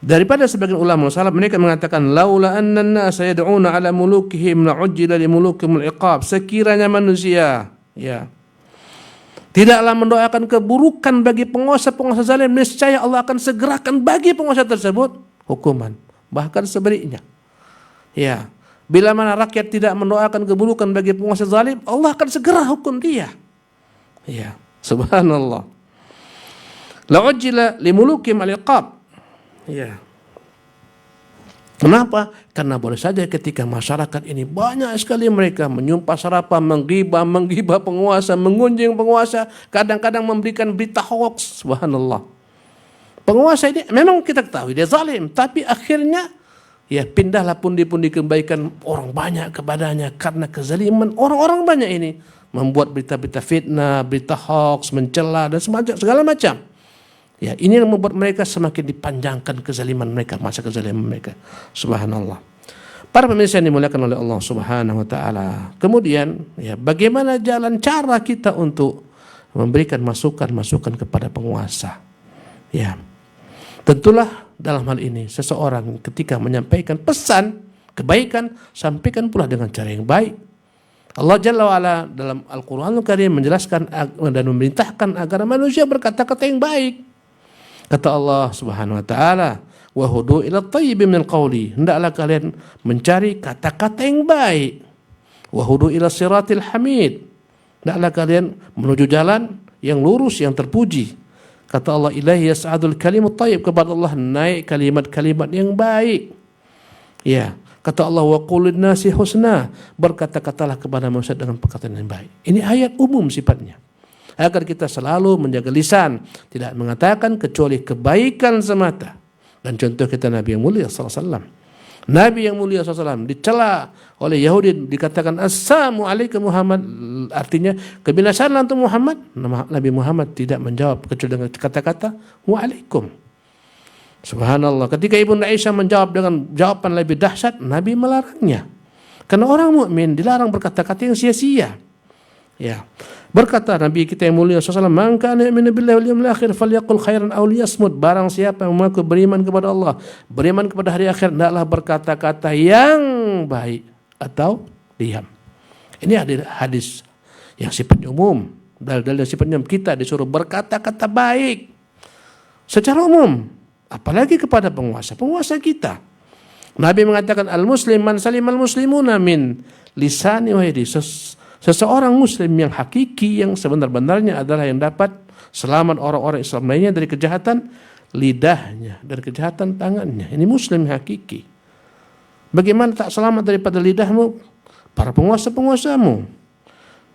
Daripada sebagian ulama salaf mereka mengatakan laula anna an-nasa yad'una ala mulukihim la'ujjila li mulukihim al-iqab. Sekiranya manusia tidaklah mendoakan keburukan bagi penguasa-penguasa zalim, niscaya Allah akan segerakan bagi penguasa tersebut hukuman. Bahkan sebaliknya. Ya, bila mana rakyat tidak mendoakan keburukan bagi penguasa zalim, Allah akan segera hukum dia. Ya, subhanallah. La'ujjila li mulukihim al-iqab. Ya. Kenapa? Karena boleh saja ketika masyarakat ini banyak sekali mereka menyumpah serapah, menggibah penguasa, mengunjing penguasa, kadang-kadang memberikan berita hoax. Subhanallah. Penguasa ini memang kita ketahui dia zalim, tapi akhirnya ya pindahlah pundi-pundi kebaikan orang banyak kepadanya karena kezaliman orang-orang banyak ini membuat berita-berita fitnah, berita hoax, mencela dan segala macam. Ya, ini yang membuat mereka semakin dipanjangkan kezaliman mereka, masa kezaliman mereka. Subhanallah. Para pemirsa yang dimuliakan oleh Allah Subhanahu wa taala. Kemudian, ya, bagaimana jalan cara kita untuk memberikan masukan-masukan kepada penguasa? Ya. Tentulah dalam hal ini seseorang ketika menyampaikan pesan kebaikan, sampaikan pula dengan cara yang baik. Allah Jalla wa'ala dalam Al-Quranul Karim menjelaskan dan memerintahkan agar manusia berkata-kata yang baik. Kata Allah Subhanahu wa taala, "Wa hudu ila thayyib minal qawli." Hendaklah kalian mencari kata-kata yang baik. Wa hudu ila siratil hamid. Hendaklah kalian menuju jalan yang lurus, yang terpuji. Kata Allah, "Ilaihi yas'adul kalimut thayyib." Kepada Allah naik kalimat-kalimat yang baik. Ya, kata Allah, "Wa qul lin-nasi husna." Berkata-katalah kepada manusia dengan perkataan yang baik. Ini ayat umum sifatnya. Agar kita selalu menjaga lisan, tidak mengatakan kecuali kebaikan semata. Dan contoh kita Nabi yang mulia SAW. Nabi yang mulia SAW dicela oleh Yahudi, dikatakan Assalamu alaikum Muhammad, artinya kebinasaan untuk Muhammad. Nabi Muhammad tidak menjawab kecuali dengan kata-kata Waalaikum. Subhanallah. Ketika Ibunda Aisyah menjawab dengan jawaban lebih dahsyat, Nabi melarangnya. Karena orang mukmin dilarang berkata-kata yang sia-sia. Ya. Berkata Nabi kita yang mulia SAW, "Man kana yu'minu billahi wal yawmil akhir falyaqul khairan aw liyasmut." Barang siapa yang mengaku beriman kepada Allah, beriman kepada hari akhir, hendaklah berkata-kata yang baik atau diam. Ini hadis yang sifatnya umum. Dalil-dalil yang sifatnya kita disuruh berkata-kata baik secara umum, apalagi kepada penguasa kita. Nabi mengatakan al-muslim man salimal muslimuna min lisani wa yadihi. Seseorang muslim yang hakiki, yang sebenar-benarnya adalah yang dapat selamat orang-orang Islam lainnya dari kejahatan lidahnya, dari kejahatan tangannya. Ini muslim hakiki. Bagaimana tak selamat daripada lidahmu? Para penguasa-penguasamu.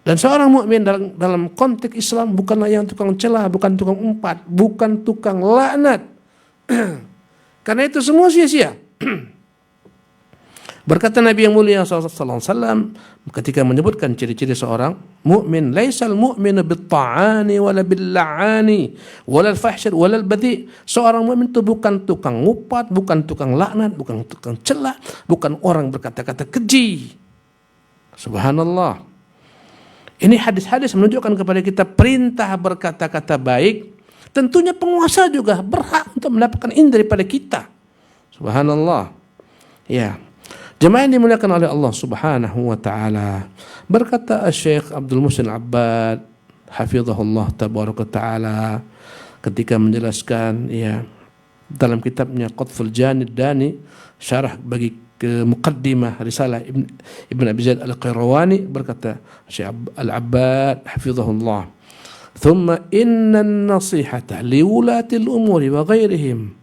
Dan seorang mukmin dalam konteks Islam bukanlah yang tukang celah, bukan tukang umpat, bukan tukang laknat. Karena itu semua sia-sia. Berkata Nabi yang mulia sallallahu alaihi wasallam ketika menyebutkan ciri-ciri seorang mukmin, laisal mu'minu bit-ta'ani wala bil-la'ani wala al-fahsyir wala al-badhi. Seorang mukmin itu bukan tukang ngupat, bukan tukang laknat, bukan tukang celah, bukan orang berkata-kata keji. Subhanallah. Ini hadis-hadis menunjukkan kepada kita perintah berkata-kata baik. Tentunya penguasa juga berhak untuk mendapatkan ini daripada kita. Subhanallah. Ya. Jemaah yang dimuliakan oleh Allah Subhanahu wa taala. Berkata Syekh Abdul Muhsin Abbad hafizahullah tabaraka taala ketika menjelaskan ya dalam kitabnya Qatful Janid Dani syarah bagi muqaddimah risalah Ibn Abi Zaid Al-Qayrawani, berkata Syekh Al-Abbad hafizahullah, "Thumma inna an-nasihata liwulati al-umuri wa ghairihim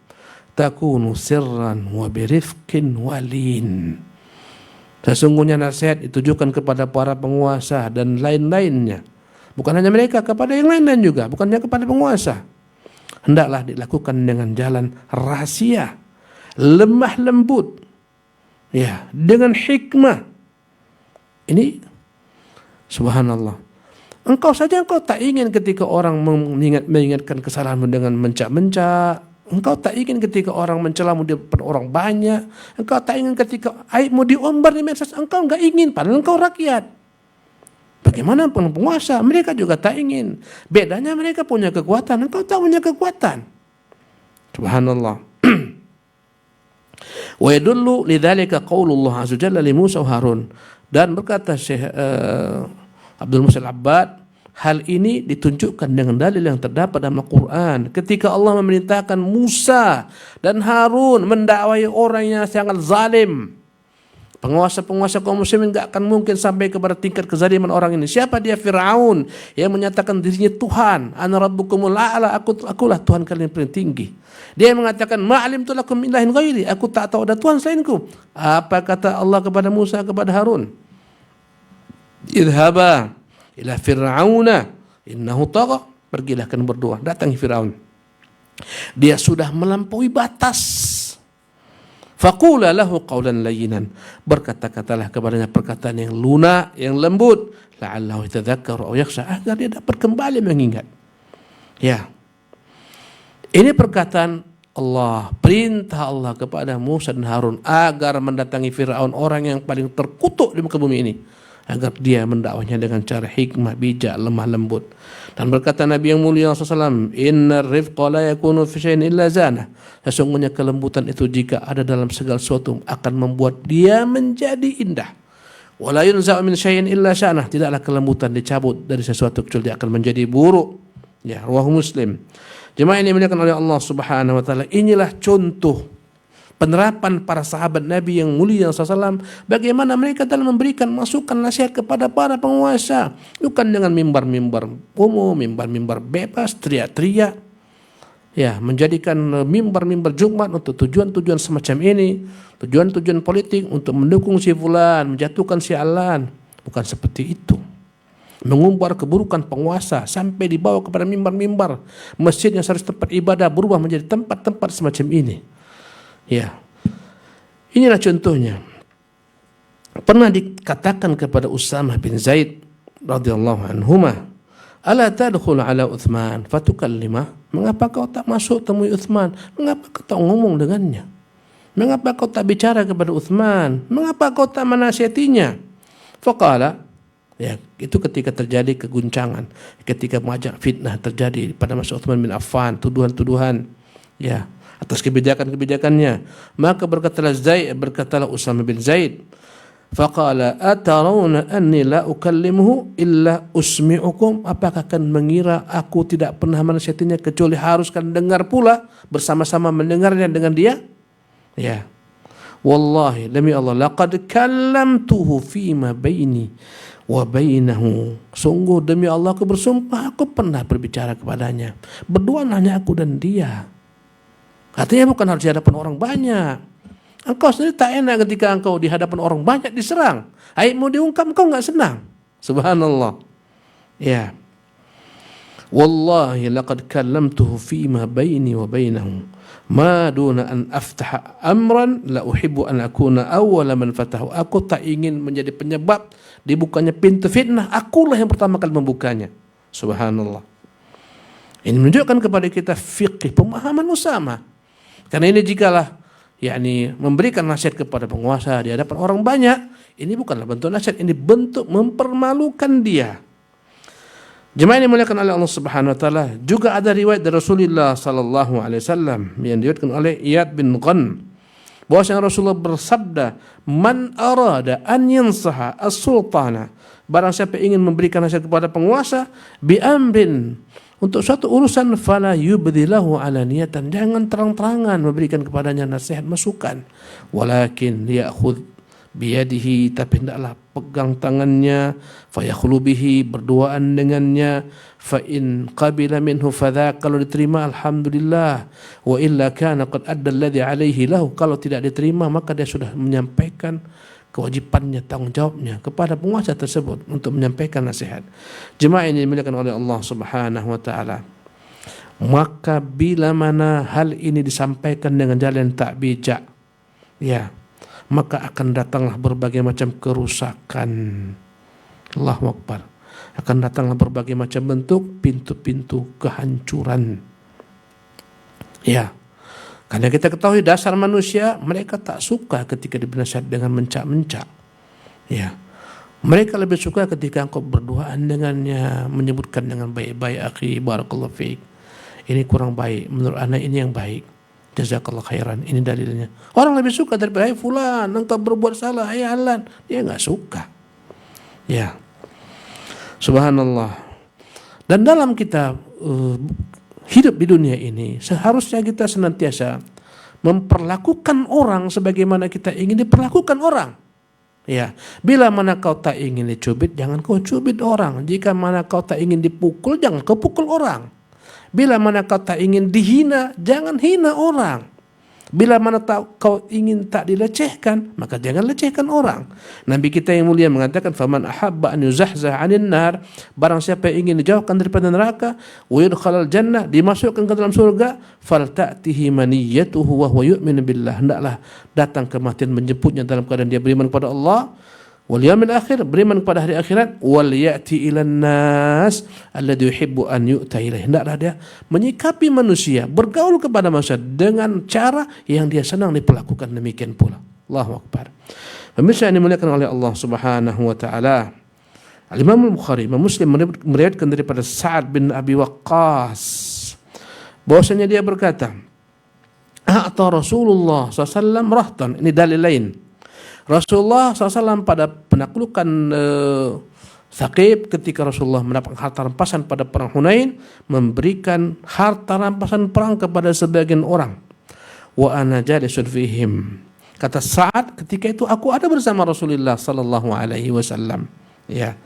takunu sirran wa birifqin walin." Sesungguhnya nasihat ditujukan kepada para penguasa dan lain-lainnya. Bukan hanya mereka, kepada yang lain-lain juga, bukan hanya kepada penguasa. Hendaklah dilakukan dengan jalan rahasia, lemah lembut, ya, dengan hikmah. Ini subhanallah. Engkau tak ingin ketika orang mengingatkan kesalahanmu dengan mencak-mencak. Engkau tak ingin ketika orang mencelamu di depan orang banyak. Engkau tak ingin ketika aibmu diumbar di medsos. Engkau enggak ingin, padahal engkau rakyat. Bagaimana penguasa? Mereka juga tak ingin. Bedanya mereka punya kekuatan, engkau tak punya kekuatan. Subhanallah. Wa yadullu lidzalika qaulullah azza jalla li Musa wa Harun. Dan berkata Syekh Abdul Muhsin Al-Abbad, hal ini ditunjukkan dengan dalil yang terdapat dalam Al-Quran ketika Allah memerintahkan Musa dan Harun mendakwai orang yang sangat zalim. Penguasa-penguasa kaum muslimin gak akan mungkin sampai kepada tingkat kezaliman orang ini. Siapa dia? Fir'aun yang menyatakan dirinya Tuhan. Ana rabbukumul a'la, akulah Tuhan kalian paling tinggi. Dia mengatakan ma'alimtu lakum min ilahin ghairi, aku tak tahu ada Tuhan selainku. Apa kata Allah kepada Musa, kepada Harun? Idhaba ila fir'auna innahu tagha, pergilah kalian berdua datangi Fir'aun, dia sudah melampaui batas. Faqula lahu qawlan layyinan, berkata-katalah kepadanya perkataan yang lunak, yang lembut, la'allahu yatadzakkaru aw yakhsha, agar dia dapat kembali mengingat. Ya, ini perkataan Allah, perintah Allah kepada Musa dan Harun agar mendatangi Fir'aun, orang yang paling terkutuk di muka bumi ini, agar dia mendakwahnya dengan cara hikmah, bijak, lemah lembut. Dan berkata Nabi yang mulia SAW, inna rifqa la yakunu fi syai'in illa zana, sesungguhnya kelembutan itu jika ada dalam segala sesuatu akan membuat dia menjadi indah. Wa la yunza'u min syai'in illa sya'nah, tidaklah kelembutan dicabut dari sesuatu kecuali dia akan menjadi buruk. Ya, rawahu Muslim. Jemaah ini dimuliakan oleh Allah Subhanahu wa taala, inilah contoh penerapan para sahabat Nabi yang mulia SAW, bagaimana mereka dalam memberikan masukan nasihat kepada para penguasa, bukan dengan mimbar-mimbar umum, mimbar-mimbar bebas, teriak-teriak, ya, menjadikan mimbar-mimbar Jumat untuk tujuan-tujuan semacam ini, tujuan-tujuan politik untuk mendukung si fulan, menjatuhkan si alan, bukan seperti itu. Mengumbar keburukan penguasa sampai dibawa kepada mimbar-mimbar masjid yang seharusnya tempat ibadah berubah menjadi tempat-tempat semacam ini. Ya, inilah contohnya. Pernah dikatakan kepada Usamah bin Zaid radhiyallahu anhuma, ala tadkhul ala Uthman fatukallimah, mengapa kau tak masuk temui Uthman, mengapa kau tak ngomong dengannya, mengapa kau tak bicara kepada Uthman, mengapa kau tak menasihatinya? Faqala, ya, itu ketika terjadi keguncangan, ketika mengajak fitnah terjadi pada masa Uthman bin Affan, tuduhan-tuduhan, ya, atas kebijakan-kebijakannya. Maka berkatalah Usamah bin Zaid, faqala atarawna anni la ukallimuhu illa usmi'ukum, apakah akan mengira aku tidak pernah menasihatinya kecuali harus kan dengar pula, bersama-sama mendengarnya dengan dia? Ya, wallahi demi Allah, laqad kallamtuhu fima baini wa bainahu, sungguh demi Allah aku bersumpah aku pernah berbicara kepadanya, berduaan hanya aku dan dia. Artinya bukan harus di hadapan orang banyak. Engkau sendiri tak enak ketika engkau di hadapan orang banyak diserang, aibmu diungkap, engkau enggak senang. Subhanallah. Ya. Wallahi laqad kallamtuhu fima baini wa bainahu ma duna an aftaha amran la uhibbu an akuna awwala man fatahu. Aku tak ingin menjadi penyebab dibukanya pintu fitnah, akulah yang pertama kali membukanya. Subhanallah. Ini menunjukkan kepada kita fikih pemahaman Usamah. Karena ini jikalah yakni memberikan nasihat kepada penguasa di hadapan orang banyak, ini bukanlah bentuk nasihat, ini bentuk mempermalukan dia. Jemaah ini dimuliakan oleh Allah Subhanahu wa taala. Juga ada riwayat dari Rasulullah sallallahu alaihi wasallam yang diriwayatkan oleh Iyad bin Ghan, bahwasanya Rasulullah bersabda, "Man arada an yansaha as-sultana", barang siapa ingin memberikan nasihat kepada penguasa, bi amrin, untuk suatu urusan, fala yubdilahu alaniyatan, jangan terang-terangan memberikan kepadanya nasihat masukan, walakin ya'khudh biyadihi, tapi hendaklah pegang tangannya, fayakhlu bihi, berduaan dengannya, fa in qabila minhu fadha, kalau diterima alhamdulillah, wa illa kana qad adda alladhi alaihi lahu, kalau tidak diterima maka dia sudah menyampaikan kewajibannya, tanggung jawabnya kepada penguasa tersebut untuk menyampaikan nasihat. Jemaah ini dimuliakan oleh Allah Subhanahu wa taala. Maka bila mana hal ini disampaikan dengan jalan tak bijak, ya, maka akan datanglah berbagai macam kerusakan. Allahu Akbar. Akan datanglah berbagai macam bentuk pintu-pintu kehancuran. Ya. Karena kita ketahui dasar manusia, mereka tak suka ketika dibinasihati dengan mencak-mencak. Ya. Mereka lebih suka ketika engkau berduaan dengannya, menyebutkan dengan baik-baik, akhi barakallahu fiik, ini kurang baik, menurut anak ini yang baik. Jazakallah khairan. Ini dalilnya. Orang lebih suka daripada, hai fulan, engkau berbuat salah, hai alan. Dia nggak suka. Ya. Subhanallah. Dan dalam kita hidup di dunia ini, seharusnya kita senantiasa memperlakukan orang sebagaimana kita ingin diperlakukan orang. Ya, bila mana kau tak ingin dicubit, jangan kau cubit orang. Jika mana kau tak ingin dipukul, jangan kau pukul orang. Bila mana kau tak ingin dihina, jangan hina orang. Bila mana kau ingin tak dilecehkan, maka jangan lecehkan orang. Nabi kita yang mulia mengatakan, faman ahabba an yuzahzah 'anil nar, barang siapa yang ingin dijauhkan daripada neraka, wa yudkhalal jannah, dimasukkan ke dalam surga, falta'tihi maniyatuhu wa huwa yu'minu billah, hendaklah datang kematian menjemputnya dalam keadaan dia beriman kepada Allah wal yaumil akhir, beriman kepada hari akhirat, wal ya'ti ilan nas alladhi yuhibbu an yu'ta ilaih, hendaklah dia menyikapi manusia, bergaul kepada manusia dengan cara yang dia senang diperlakukan demikian pula. Allahu akbar. Pemirsa yang dimuliakan oleh Allah Subhanahu wa taala, Al-Imam Al-Bukhari, Imam Muslim meriwayatkan daripada Sa'ad bin Abi Waqqas bahwasanya dia berkata, a'ta Rasulullah SAW rahtan, ini dalil lain. Rasulullah SAW pada penaklukan Thaqif, ketika Rasulullah mendapatkan harta rampasan pada perang Hunain, memberikan harta rampasan perang kepada sebagian orang. Wa ana jalisun fihim. Kata Sa'ad, ketika itu aku ada bersama Rasulullah sallallahu alaihi wasallam. Ya.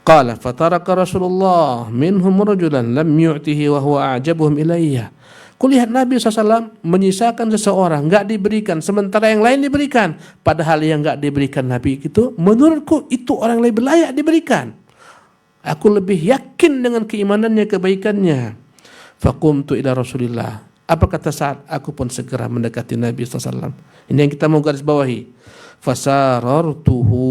Qala fataraka Rasulullah minhum rajulan lam yu'tihi wa huwa a'jabuhum ilayya. Kulihat Nabi SAW menyisakan seseorang, enggak diberikan, sementara yang lain diberikan. Padahal yang enggak diberikan Nabi itu, menurutku itu orang lebih layak diberikan. Aku lebih yakin dengan keimanannya, kebaikannya. Faqumtu ila Rasulillah. Apa kata Sa'ad? Aku pun segera mendekati Nabi SAW. Ini yang kita mau garis bawahi. Fasarartuhu.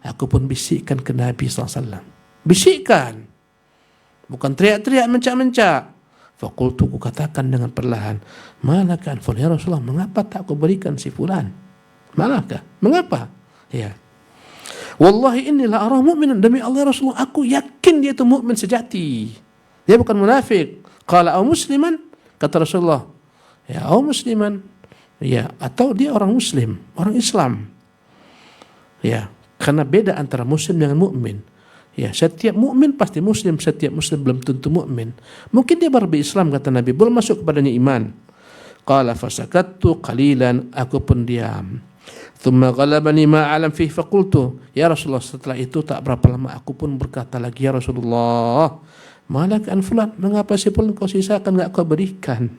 Aku pun bisikkan ke Nabi SAW. Bisikkan. Bukan teriak-teriak, mencak-mencak. Fakultu, ku katakan dengan perlahan, malaka anfun ya Rasulullah, mengapa tak kau berikan si fulan? Malaka, mengapa? Ya. Wallahi inilah arah mu'minan, demi Allah Rasulullah, aku yakin dia itu mukmin sejati. Dia bukan munafik. Qala au musliman, kata Rasulullah, ya au musliman, ya, atau dia orang muslim, orang Islam. Ya, karena beda antara muslim dengan mukmin. Ya, setiap mukmin pasti muslim, setiap muslim belum tentu mukmin. Mungkin dia baru berislam, kata Nabi, belum masuk kepadanya iman. Qala fasakattu qalilan, aku pun diam. Thumma ghalabani ma a'lam fihi faqultu, ya Rasulullah, setelah itu tak berapa lama aku pun berkata lagi, ya Rasulullah, malak an fulan, mengapa si fulan kau sisakan, enggak kau berikan?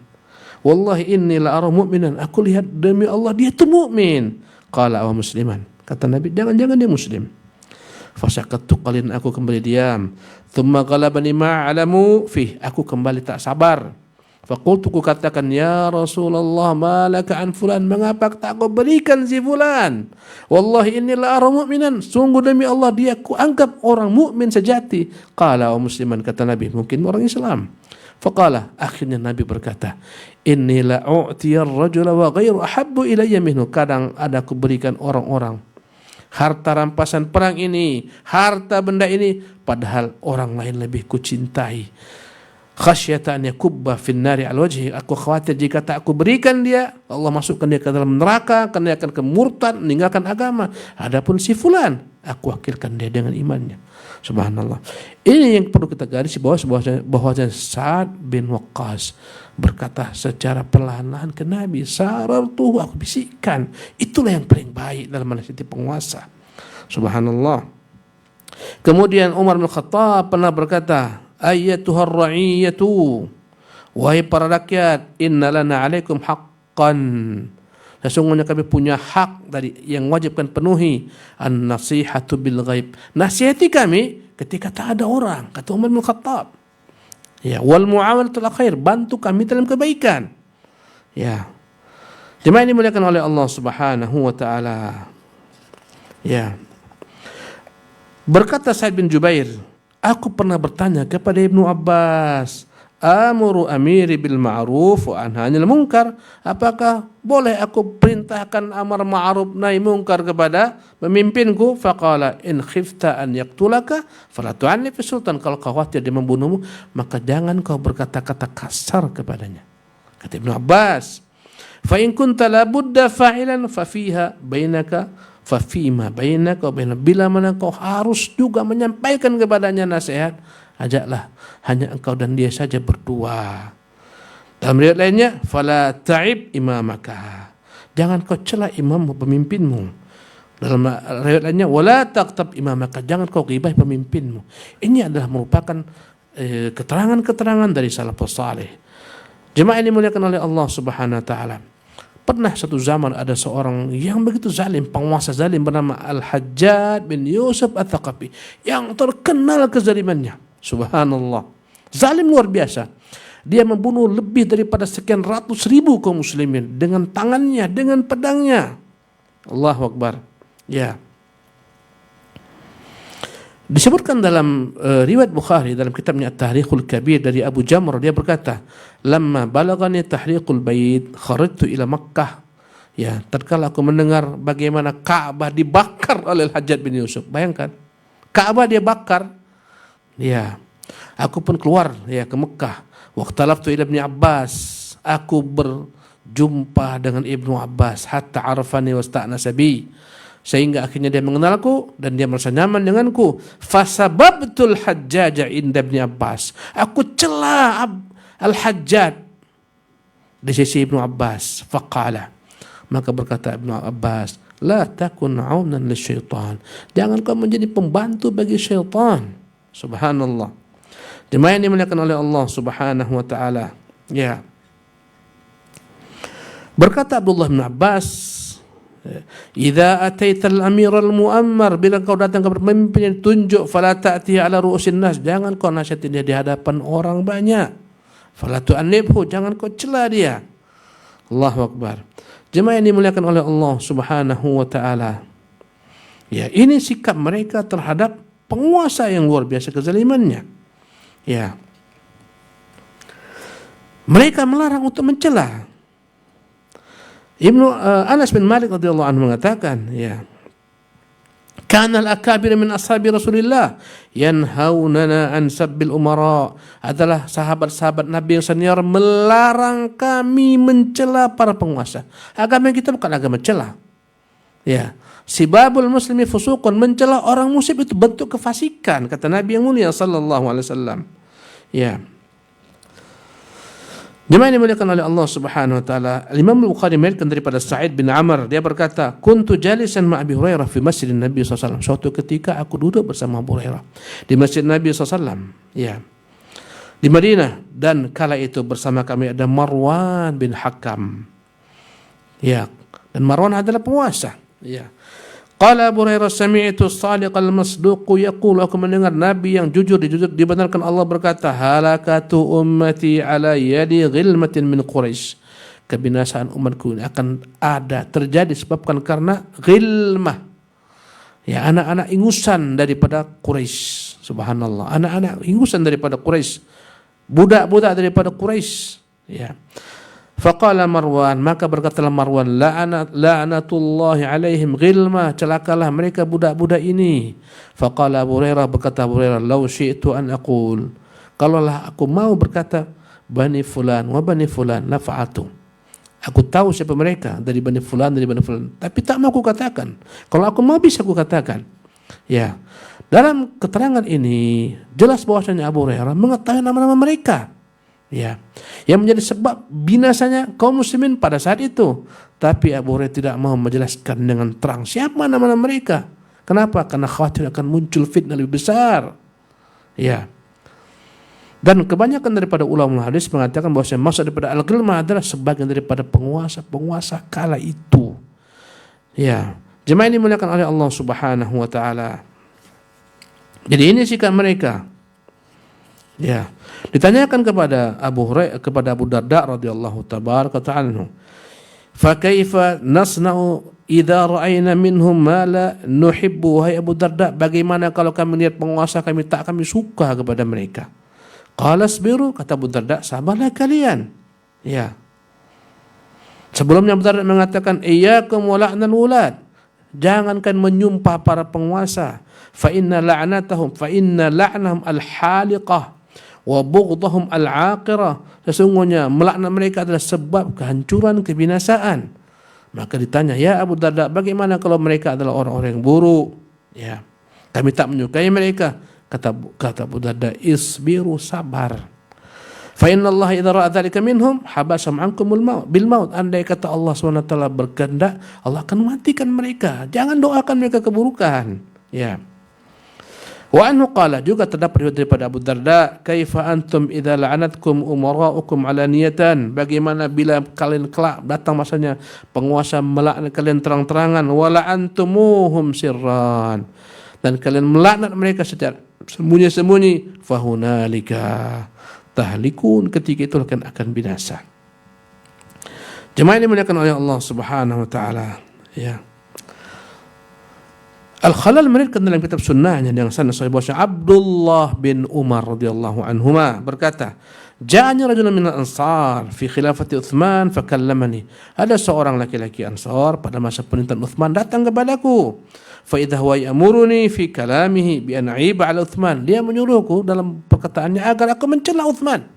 Wallahi inni la ara mu'minan, aku lihat demi Allah dia itu mukmin. Qala wa musliman, kata Nabi, jangan-jangan dia muslim. Fasakattu qalin, aku kembali diam. Thumma ghalabani ma a'lamu fih, aku kembali tak sabar. Faqultu, ku katakan, ya Rasulullah, malaka an fulan, mengapa tak kau berikan si fulan? Wallahi inni la ara mu'minan, sungguh demi Allah dia ku anggap orang mukmin sejati. Qala wa musliman, kata Nabi, mungkin orang Islam. Faqala, akhirnya Nabi berkata, inni la u'tiyar rajula wa ghairu ahabbu ilayya minhu, kadang ada aku berikan orang-orang harta rampasan perang ini, harta benda ini, padahal orang lain lebih kucintai. Khasyata an yakubba fin nari al wajhi, aku khawatir jika tak aku berikan dia, Allah masukkan dia ke dalam neraka, karena dia akan kemurtad, meninggalkan agama. Adapun si fulan, aku wakilkan dia dengan imannya. Subhanallah. Ini yang perlu kita garis bahwa Sa'ad bin Waqqas berkata secara perlahan-lahan ke Nabi, sarartuhu, aku bisikkan. Itulah yang paling baik dalam menasihati penguasa. Subhanallah. Kemudian Umar bin Khattab pernah berkata, ayyatuhar ra'iyatu, wahai para rakyat, inna lana alaikum haqqan, sesungguhnya kami punya hak tadi yang wajib kalian penuhi, an-nasihatu bil ghaib, nasihati kami ketika tak ada orang, kata Umar bin Khattab. Ya, wal mu'awalatul khair, bantu kami dalam kebaikan. Ya. Jemaah ini dimuliakan oleh Allah Subhanahu wa taala. Ya. Berkata Sa'id bin Jubair, aku pernah bertanya kepada Ibnu Abbas, amuru amiri bil ma'ruf wa anha 'anil munkar, apakah boleh aku perintahkan amar ma'ruf nahi munkar kepada pemimpinku? Faqala in khifta an yaqtulaka fala tu'annif sultan, kalau kau khawatir dia membunuhmu, maka jangan kau berkata-kata kasar kepadanya. Kata Ibnu Abbas, fa in kunta la budda fa'ilan fa fiha bainaka fa fima bainaka wa baina, bila mana kau harus juga menyampaikan kepadanya nasihat, ajaklah hanya engkau dan dia saja berdua. Dalam riwayat lainnya, fala ta'ib imamaka, jangan kau cela imammu, pemimpinmu. Dalam riwayat lainnya, wala taqtab imamaka, jangan kau ghibah pemimpinmu. Ini adalah merupakan keterangan-keterangan dari salafus saleh. Jemaah ini dimuliakan oleh Allah Subhanahu wa taala. Pernah satu zaman ada seorang yang begitu zalim, penguasa zalim bernama Al-Hajjaj bin Yusuf Ats-Tsaqafi, yang terkenal kezalimannya. Subhanallah. Zalim luar biasa. Dia membunuh lebih daripada sekian ratus ribu kaum muslimin dengan tangannya, dengan pedangnya. Allahu Akbar. Ya. Disebutkan dalam riwayat Bukhari dalam kitabnya At-Tahriqul Kabir dari Abu Jamrah, dia berkata, "Lamma balagani tahriqul bait, kharajtu ila Makkah." Ya, tatkala aku mendengar bagaimana Ka'bah dibakar oleh Al-Hajjaj bin Yusuf. Bayangkan, Ka'bah dia bakar. Ya. Aku pun keluar ya ke Mekah. Waqtalaftu ila Ibnu Abbas. Aku berjumpa dengan Ibnu Abbas hatta arafani wasta'nasa bi. Sehingga akhirnya dia mengenalku dan dia merasa nyaman denganku. Fasababtul Hajjaj inda Ibnu Abbas. Aku cela Al-Hajjaj di sisi Ibnu Abbas. Faqala, maka berkata Ibnu Abbas, la takun aunan lisyaitan, jangan kau menjadi pembantu bagi syaitan. Subhanallah. Jemaah yang dimuliakan oleh Allah Subhanahu wa taala. Ya. Berkata Abdullah bin Abbas, idza ataita al-amir al-mu'ammar, bila kau datang kepada pemimpin yang ditunjuk, fala ta'ti ala ru'usin nas, jangan kau nasihatin dia di hadapan orang banyak. Fala tu'annibhu, jangan kau cela dia. Allahu Akbar. Jemaah yang dimuliakan oleh Allah Subhanahu wa taala. Ya, ini sikap mereka terhadap penguasa yang luar biasa kezalimannya. Ya. Mereka melarang untuk mencela. Ibnu Anas bin Malik radhiyallahu anhu mengatakan, ya, kana al-akabir min ashabi Rasulillah yanhaunana an sabbil umara, adalah sahabat-sahabat Nabi yang senior melarang kami mencela para penguasa. Agama kita bukan agama cela. Ya, sibabul muslimi fusuqun, mencela orang muslim itu bentuk kefasikan, kata Nabi yang mulia sallallahu alaihi wasallam. Ya. Jemaah yang dimuliakan oleh Allah Subhanahu wa taala, Imam Al-Bukhari meriwayatkan daripada Sa'id bin Amr, dia berkata, "Kuntu jalisan ma Abi Hurairah fi masjid Nabi sallallahu alaihi wasallam." Suatu ketika aku duduk bersama Abu Hurairah di masjid Nabi sallallahu alaihi wasallam, ya, di Madinah, dan kala itu bersama kami ada Marwan bin Hakam. Ya, dan Marwan adalah penguasa, ya. Qala Abu Hurairah, sami'tu as-sadiqal masduq yaqul, aku mendengar Nabi yang jujur dibenarkan Allah berkata, halakatu ummati ala yadi ghilmatin min Quraisy, kebinasaan umatku ini akan ada terjadi sebabkan karena ghilmah, ya, anak-anak ingusan daripada Quraisy. Subhanallah, anak-anak ingusan daripada Quraisy, budak-budak daripada Quraisy, ya. Faqala Marwan, maka berkatalah Marwan, la'natullahi alaihim ghilma, celakalah mereka budak-budak ini. Faqala Abu Hurairah, berkata Abu Hurairah, law syi'tu an aqul, kalaulah aku mau berkata bani fulan wa bani fulan la fa'atu, aku tahu siapa mereka dari bani fulan, tapi tak mau aku katakan. Kalau aku mau bisa aku katakan. Ya. Dalam keterangan ini jelas bahwasanya Abu Hurairah mengetahui nama-nama mereka. Ya, yang menjadi sebab binasanya kaum muslimin pada saat itu. Tapi Abu Hurairah tidak mau menjelaskan dengan terang siapa nama-nama mereka. Kenapa? Karena khawatir akan muncul fitnah lebih besar. Ya. Dan kebanyakan daripada ulama hadis mengatakan bahwa maksud daripada al-ghilmah adalah sebagian daripada penguasa-penguasa kala itu. Ya. Jemaah ini dimuliakan oleh Allah Subhanahu wa taala. Jadi ini sikap mereka. Ya, ditanyakan kepada Abu Hurairah, kepada Abu Darda radhiyallahu tabaraka ta'ala, fa kaifa nasna'u idza ra'ayna minhum ma la nuhibbu, wahai Abu Darda, bagaimana kalau kami lihat penguasa kami suka kepada mereka? Qala asbiru, kata Abu Darda, sabarlah kalian. Ya. Sebelumnya Abu Darda mengatakan, iyyakum wa la'nal wulad, jangankan menyumpah para penguasa, fa inna la'nahum al-haliqah wa bughdahum al-aqirah, Sesungguhnya melaknat mereka adalah sebab kehancuran, kebinasaan. Maka ditanya, ya Abu Darda, bagaimana kalau mereka adalah orang-orang yang buruk? Ya, kami tak menyukai mereka. Kata Abu Darda, isbiru, sabar. Fa inna Allah idza ra'a dzalika minhum habasam ankumul maut bil maut. Andai kata Allah SWT berkehendak, Allah akan matikan mereka. Jangan doakan mereka keburukan. Ya. Wa anhu qala, juga terdapat daripada Abu Darda, kaifa antum idza la'anatkum umara'ukum alaniyatan? Bagaimana bila kalian kelak datang masanya penguasa melaknat kalian terang-terangan, wa la'antumuhum sirran, dan kalian melaknat mereka secara sembunyi-sembunyi, fahunalika tahlikun, ketika itu akan binasa. Jemaah ini dimuliakan oleh Allah Subhanahu wa taala, ya. Al-Khalal meriwayatkan dalam kitab sunnahnya yang sanad sahih bahwa Abdullah bin Umar radhiyallahu anhuma berkata, "Ja'ani rajulun min al-Ansar fi khilafati Utsman fakallamani." Ada seorang laki-laki Ansar pada masa pemerintahan Utsman datang kepadaku. Fa idza huwa ya'muruni fi kalamihi bi an 'aiba 'ala Utsman. Dia menyuruhku dalam perkataannya agar aku mencela Utsman.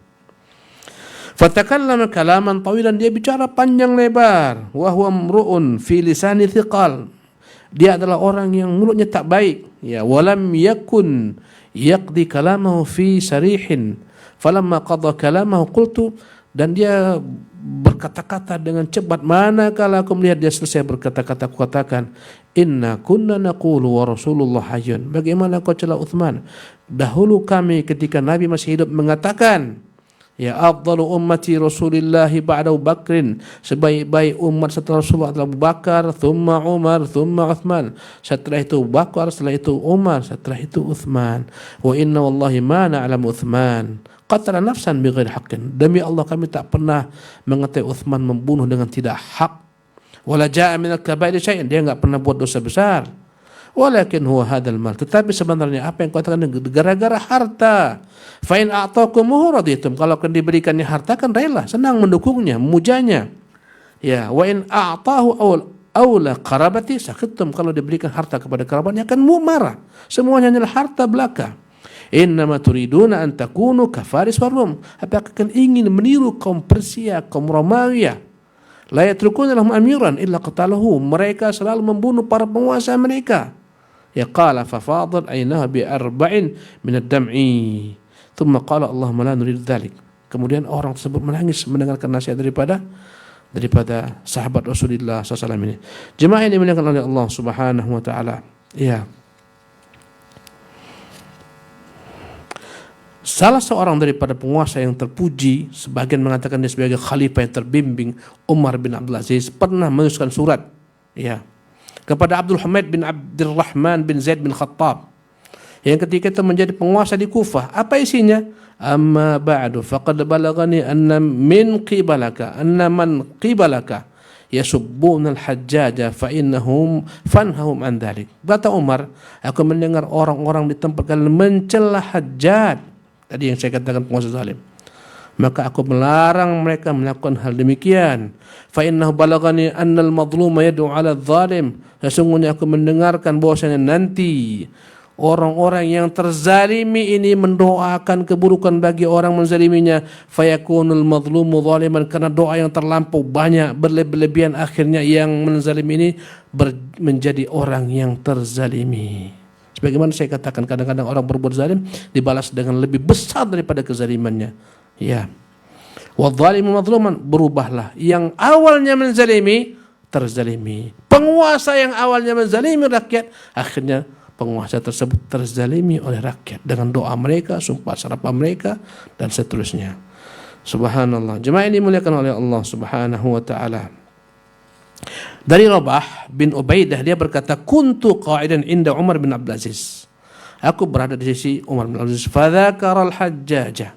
Fatakallama kalaman tawilan, dia bicara panjang lebar. Wa huwa mru'un fi lisani thiqal. Dia adalah orang yang mulutnya tak baik. Ya, walam yakun yaqdi kalamahu fi sarihin. Falamma qadha kalamahu qultu, dan dia berkata-kata dengan cepat. Manakala aku melihat dia selesai berkata-kata, aku katakan, inna kunna naqulu wa Rasulullah hayyun. Bagaimana kau celah Utsman? Dahulu kami ketika Nabi masih hidup mengatakan, ya afdalu ummati Rasulillah ba'da Abu Bakrin, sebaik-baik umat setelah Rasulullah adalah Abu Bakar, thumma Umar, thumma Uthman. Setelah itu Abu Bakar, setelah itu Umar, setelah itu Uthman. Wa inna wallahi ma na'lam Uthman qatala nafsan bighairi haqqin. Demi Allah kami tak pernah mengetahui Uthman membunuh dengan tidak hak. Wala ja'a min al-kaba'ir syai'an, dia enggak pernah buat dosa besar. Walakin huwa hadzal mal, tetapi sebenarnya apa yang kau katakan gara-gara harta. Fa in a'taqumuhu raditum, kalau akan diberikannya harta kan rela, senang mendukungnya, memujanya. Ya, wa in a'tahu aula qarabati sakittum, kalau diberikan harta kepada kerabatnya akan marah. Semuanya hanyalah harta belaka. Innama turiduna an takunu kafaris warum, apakah kalian ingin meniru kaum Persia, kaum Romawi? La yatrukuna lahum amiran illa qatalahu, mereka selalu membunuh para penguasa mereka. Ya qala fa fadat aynaha bi arba'in min ad-dam'i. Thumma qala Allahumma la nurid dzalik. Kemudian orang tersebut menangis mendengarkan nasihat daripada sahabat Rasulullah SAW ini. Jemaah yang dimuliakan oleh Allah Subhanahu wa taala. Ya. Salah seorang daripada penguasa yang terpuji, sebagian mengatakan dia sebagai khalifah yang terbimbing, Umar bin Abdul Aziz, pernah menuliskan surat, ya, kepada Abdul Hamid bin Abdurrahman bin Zaid bin Khattab yang ketika itu menjadi penguasa di Kufah. Apa isinya? Amma ba'du faqad balagani anna man qibalaka yasubbuna al-hajjaja fa innahum fanhahum an dhalik. Kata Umar, aku mendengar orang-orang di tempat kalian mencela Hajjaj, tadi yang saya katakan penguasa zalim, maka aku melarang mereka melakukan hal demikian. Fa innahu balagani annal madhluma yad'u 'ala adh-dhalim, sesungguhnya aku mendengarkan bahwasanya nanti orang-orang yang terzalimi ini mendoakan keburukan bagi orang menzaliminya. Fayakunul madhlumu zaliman, karena doa yang terlampau banyak berlebihan, akhirnya yang menzalimi ini menjadi orang yang terzalimi. Sebagaimana saya katakan, kadang-kadang orang berbuat zalim dibalas dengan lebih besar daripada kezalimannya. Ya. Wadh-dhalimu madhluman, berubahlah. Yang awalnya menzalimi, terzalimi. Penguasa yang awalnya menzalimi rakyat, akhirnya penguasa tersebut terzalimi oleh rakyat dengan doa mereka, sumpah serapah mereka, dan seterusnya. Subhanallah. Jemaah ini dimuliakan oleh Allah Subhanahu wa taala. Dari Rabah bin Ubaidah, dia berkata, kuntu qa'idan inda Umar bin Abdul Aziz. Aku berada di sisi Umar bin Abdul Aziz. Fadzakara al-Hajjaj.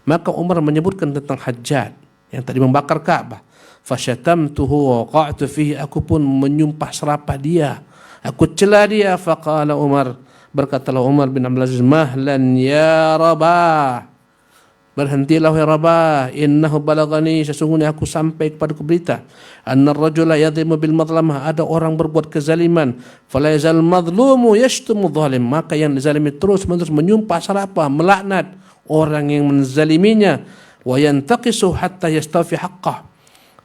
Maka Umar menyebutkan tentang Hajjaj yang tadi membakar Ka'bah. Fasyatamtuhu wa waqa'tu fihi, aku pun menyumpah serapah dia, aku cela dia. Faqala Umar, berkatalah Umar bin Abdul Aziz, mahlan ya Rabah, berhentilah ya Rabah, innahu balagani, sesungguhnya aku sampai kepadaku berita, anna ar-rajula yadhimu bil madlamah, ada orang berbuat kezaliman, fala yazal madlumu yashtumu zalim, maka yang dizalimi terus-menerus menyumpah serapah, melaknat orang yang menzaliminya. wa yantaqisu hatta yastafi haqqah.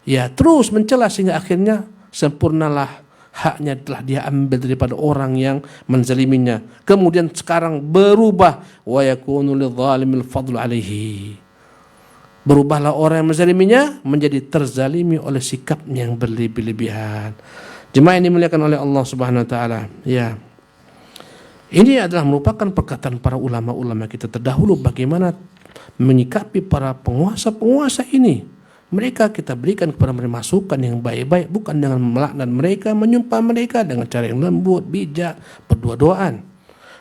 Ya, terus mencela sehingga akhirnya sempurnalah haknya telah dia ambil daripada orang yang menzaliminya. Kemudian sekarang berubah, wa yakunu lidzalimil fadlu alaihi. Berubahlah orang yang menzaliminya menjadi terzalimi oleh sikapnya yang berlebih-lebihan. Jemaah ini dimuliakan oleh Allah Subhanahu wa taala. Ya. Ini adalah merupakan perkataan para ulama-ulama kita terdahulu bagaimana menyikapi para penguasa-penguasa ini. Mereka kita berikan kepada mereka masukan yang baik-baik, bukan dengan melaknat mereka, menyumpah mereka dengan cara yang lembut, bijak, berdua-duaan.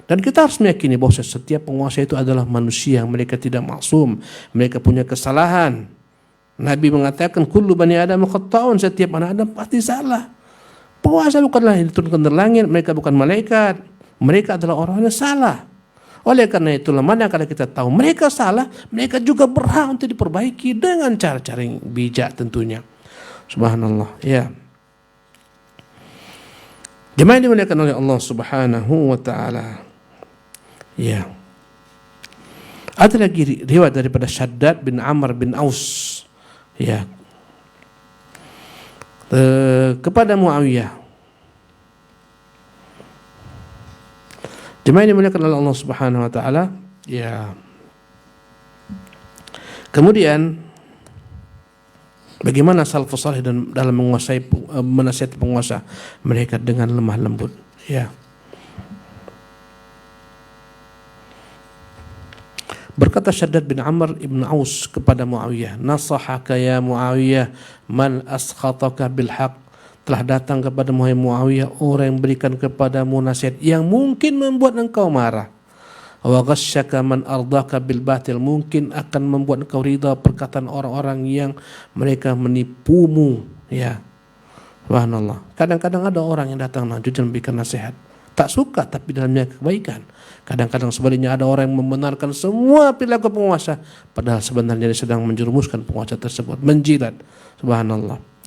Dan kita harus meyakini bahwa setiap penguasa itu adalah manusia, mereka tidak maksum, mereka punya kesalahan. Nabi mengatakan kullu bani adam khata'un, setiap anak Adam pasti salah. Penguasa bukanlah yang diturunkan dari langit, mereka bukan malaikat, mereka adalah orang yang salah. Oleh karena itulah manakala kita tahu mereka salah, mereka juga berhak untuk diperbaiki dengan cara-cara yang bijak tentunya. Subhanallah. Ya. Jemaah dimuliakan oleh Allah Subhanahu wa taala. Ya. Ada lagi riwayat daripada Shaddad bin Amr bin Aus. Ya. Kepada Muawiyah. Jemaah ini dimuliakan oleh Allah Subhanahu wa taala. Ya. Kemudian bagaimana salafus salih dalam menguasai menasihati penguasa mereka dengan lemah lembut. Ya. Berkata Shaddad bin Amr ibn Aus kepada Muawiyah, "Nasahaka ya Muawiyah man askhataka bil haqq." Telah datang kepada Muawiyah orang yang berikan kepadamu nasihat yang mungkin membuat engkau marah. Wa ghasyaka man ardaka bil batil, mungkin akan membuat engkau ridha perkataan orang-orang yang mereka menipumu. Ya. Subhanallah. Kadang-kadang ada orang yang datang jujur memberikan nasihat, tak suka tapi dalamnya kebaikan. Kadang-kadang sebaliknya ada orang yang membenarkan semua perilaku penguasa, padahal sebenarnya dia sedang menjerumuskan penguasa tersebut, menjilat. Subhanallah.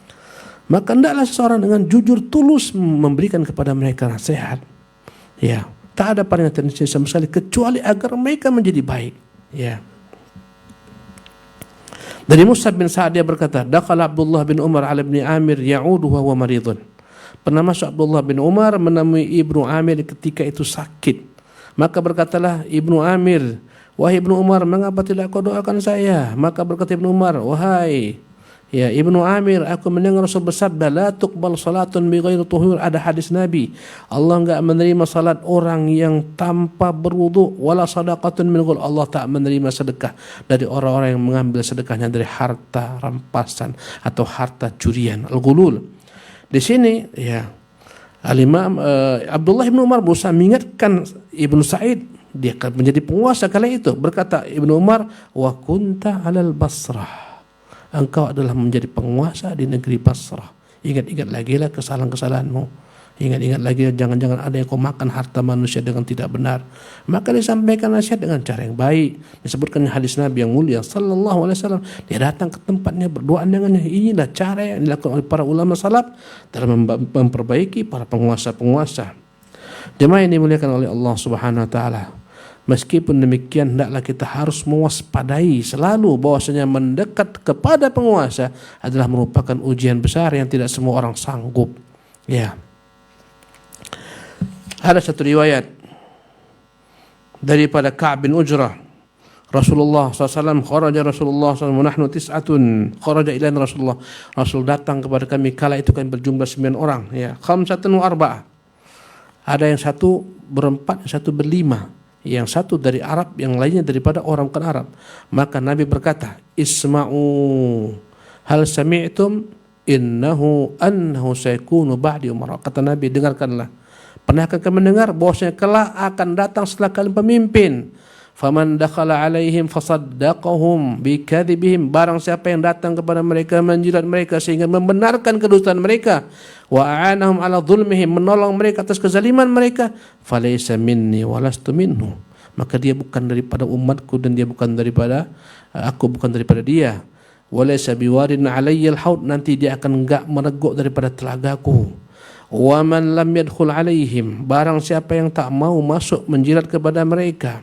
Maka hendaklah seseorang dengan jujur tulus memberikan kepada mereka nasihat. Ya, tak ada peringatan sama sekali kecuali agar mereka menjadi baik. Ya. Dari Mus'ab bin Sa'ad dia berkata, "Dakhala Abdullah bin Umar ala ibni Amir ya'udu wa huwa maridun." Pernah masuk Abdullah bin Umar menemui Ibnu Amir ketika itu sakit. Maka berkatalah Ibnu Amir, "Wahai Ibnu Umar, mengapa tidak kau doakan saya?" Maka berkata Ibnu Umar, "Wahai ya Ibnu Amir, aku mendengar Rasul bersabda, la tuqbal salatun bighairi tuhur." Ada hadis Nabi, Allah enggak menerima salat orang yang tanpa berwudu, wala sadaqatun min ghul, Allah tak menerima sedekah dari orang-orang yang mengambil sedekahnya dari harta rampasan atau harta curian, al-ghulul. Di sini ya Al-Imam Abdullah bin Umar berusaha mengingatkan Ibnu Sa'id, dia akan menjadi penguasa kala itu. Berkata Ibnu Umar, wa kunta 'alal Basrah, engkau adalah menjadi penguasa di negeri Basrah. Ingat-ingat lagi lah kesalahan-kesalahanmu. Ingat-ingat lagi, jangan-jangan ada yang kau makan harta manusia dengan tidak benar. Maka disampaikan nasihat dengan cara yang baik. Disebutkan hadis Nabi yang mulia sallallahu alaihi wasallam, dia datang ke tempatnya berdoa dengannya. Inilah cara yang dilakukan oleh para ulama salaf dalam memperbaiki para penguasa-penguasa. Jemaah yang dimuliakan oleh Allah Subhanahu wa taala. Meskipun demikian, hendaklah kita harus mewaspadai selalu bahwasanya mendekat kepada penguasa adalah merupakan ujian besar yang tidak semua orang sanggup. Ya. Ada satu riwayat daripada Ka'ab bin Ujrah. Rasulullah SAW kharaja Rasulullah SAW nahnu tis'atun kharaja ilaina Rasulullah. Rasul datang kepada kami kala itu kami berjumlah 9 orang, ya. Khamsatun wa arba'ah. Ada yang satu berempat, yang satu berlima. Yang satu dari Arab, yang lainnya daripada orang bukan Arab. Maka Nabi berkata, "Isma'u, hal sami'tum innahu annahu sayakunu ba'di umara." Kata Nabi, dengarkanlah. Pernahkah kamu mendengar bahwasanya kelak akan datang setelah kalian pemimpin? Faman dakhala alaihim fasaddaqahum bikadzibihim, barang siapa yang datang kepada mereka menjilat mereka sehingga membenarkan kedustaan mereka, wa a'anahum ala dzulmihim, menolong mereka atas kezaliman mereka, falaysa minni walastu minhu, maka dia bukan daripada umatku dan dia bukan daripada aku, bukan daripada dia. Walaysa biwarin alayya al-haud, nanti dia akan enggak mereguk daripada telagaku. Wa man lam yadkhul alaihim, barang siapa yang tak mau masuk menjilat kepada mereka,